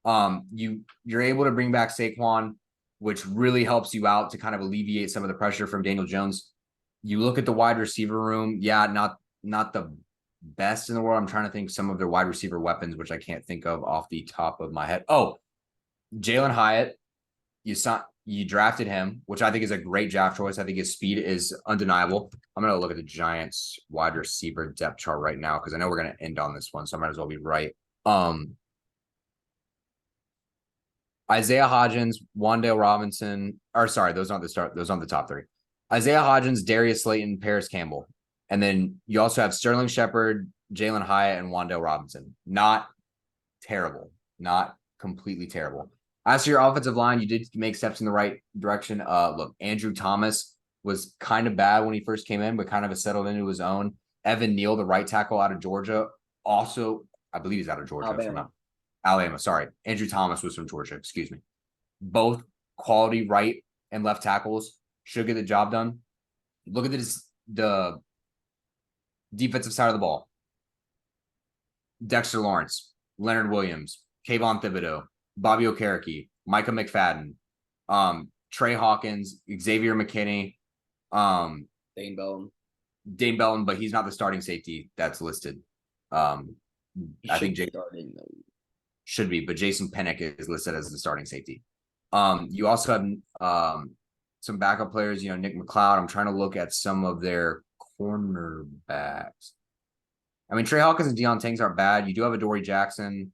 You're able to bring back Saquon, which really helps you out to kind of alleviate some of the pressure from Daniel Jones. You look at the wide receiver room. Yeah, not the best in the world. I'm trying to think some of their wide receiver weapons, which I can't think of off the top of my head. Oh, Jalen Hyatt. You drafted him, which I think is a great draft choice. I think his speed is undeniable. I'm going to look at the Giants wide receiver depth chart right now because I know we're going to end on this one, so I might as well be right. Isaiah Hodgins, Wan'Dale Robinson, those aren't the top 3. Isaiah Hodgins, Darius Slayton, Paris Campbell. And then you also have Sterling Shepard, Jalen Hyatt, and Wan'Dale Robinson. Not terrible. Not completely terrible. As for your offensive line, you did make steps in the right direction. Look, Andrew Thomas was kind of bad when he first came in, but kind of has settled into his own. Evan Neal, the right tackle out of Georgia, also, I believe he's out of Georgia. Alabama, sorry. Andrew Thomas was from Georgia, excuse me. Both quality right and left tackles should get the job done. Look at the defensive side of the ball. Dexter Lawrence, Leonard Williams, Kayvon Thibodeau, Bobby Okereke, Micah McFadden, Trey Hawkins, Xavier McKinney, Dane Belton, but he's not the starting safety that's listed. I think Jake should be, but Jason Pennick is listed as the starting safety. You also have some backup players, Nick McLeod. I'm trying to look at some of their cornerbacks. I mean, Trey Hawkins and Deion Tangs aren't bad. You do have a Dory Jackson,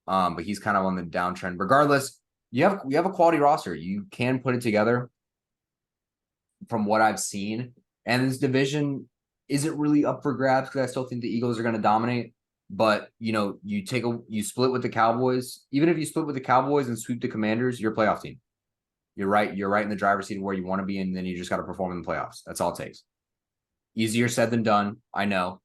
but he's kind of on the downtrend. Regardless, you have a quality roster. You can put it together from what I've seen. And this division isn't really up for grabs because I still think the Eagles are going to dominate. But, you split with the Cowboys. Even if you split with the Cowboys and sweep the Commanders, you're a playoff team. You're right in the driver's seat of where you want to be, and then you just got to perform in the playoffs. That's all it takes. Easier said than done, I know.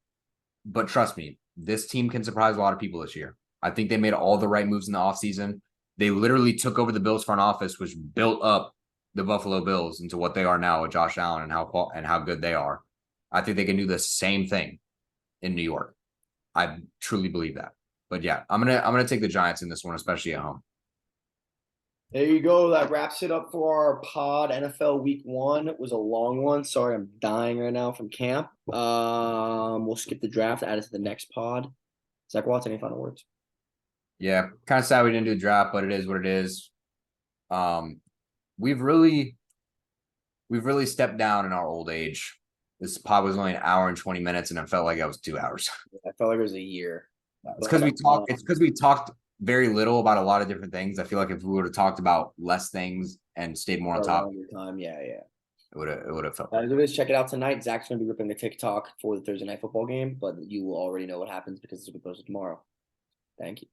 But trust me, this team can surprise a lot of people this year. I think they made all the right moves in the offseason. They literally took over the Bills front office, which built up the Buffalo Bills into what they are now with Josh Allen and how good they are. I think they can do the same thing in New York. I truly believe that. But yeah, I'm gonna take the Giants in this one, especially at home. There you go. That wraps it up for our pod. NFL Week 1. It was a long one. Sorry, I'm dying right now from camp. We'll skip the draft, add it to the next pod. Zach Watts, any final words? Yeah, kind of sad we didn't do a draft, but it is what it is. We've really stepped down in our old age. This pod was only an hour and 20 minutes, and it felt like it was 2 hours. I felt like it was a year. It's because we talked very little about a lot of different things. I feel like if we would have talked about less things and stayed more on top, time, yeah. it would have felt. Check it out tonight. Zach's gonna be ripping the TikTok for the Thursday night football game, but you will already know what happens because this will be posted tomorrow. Thank you.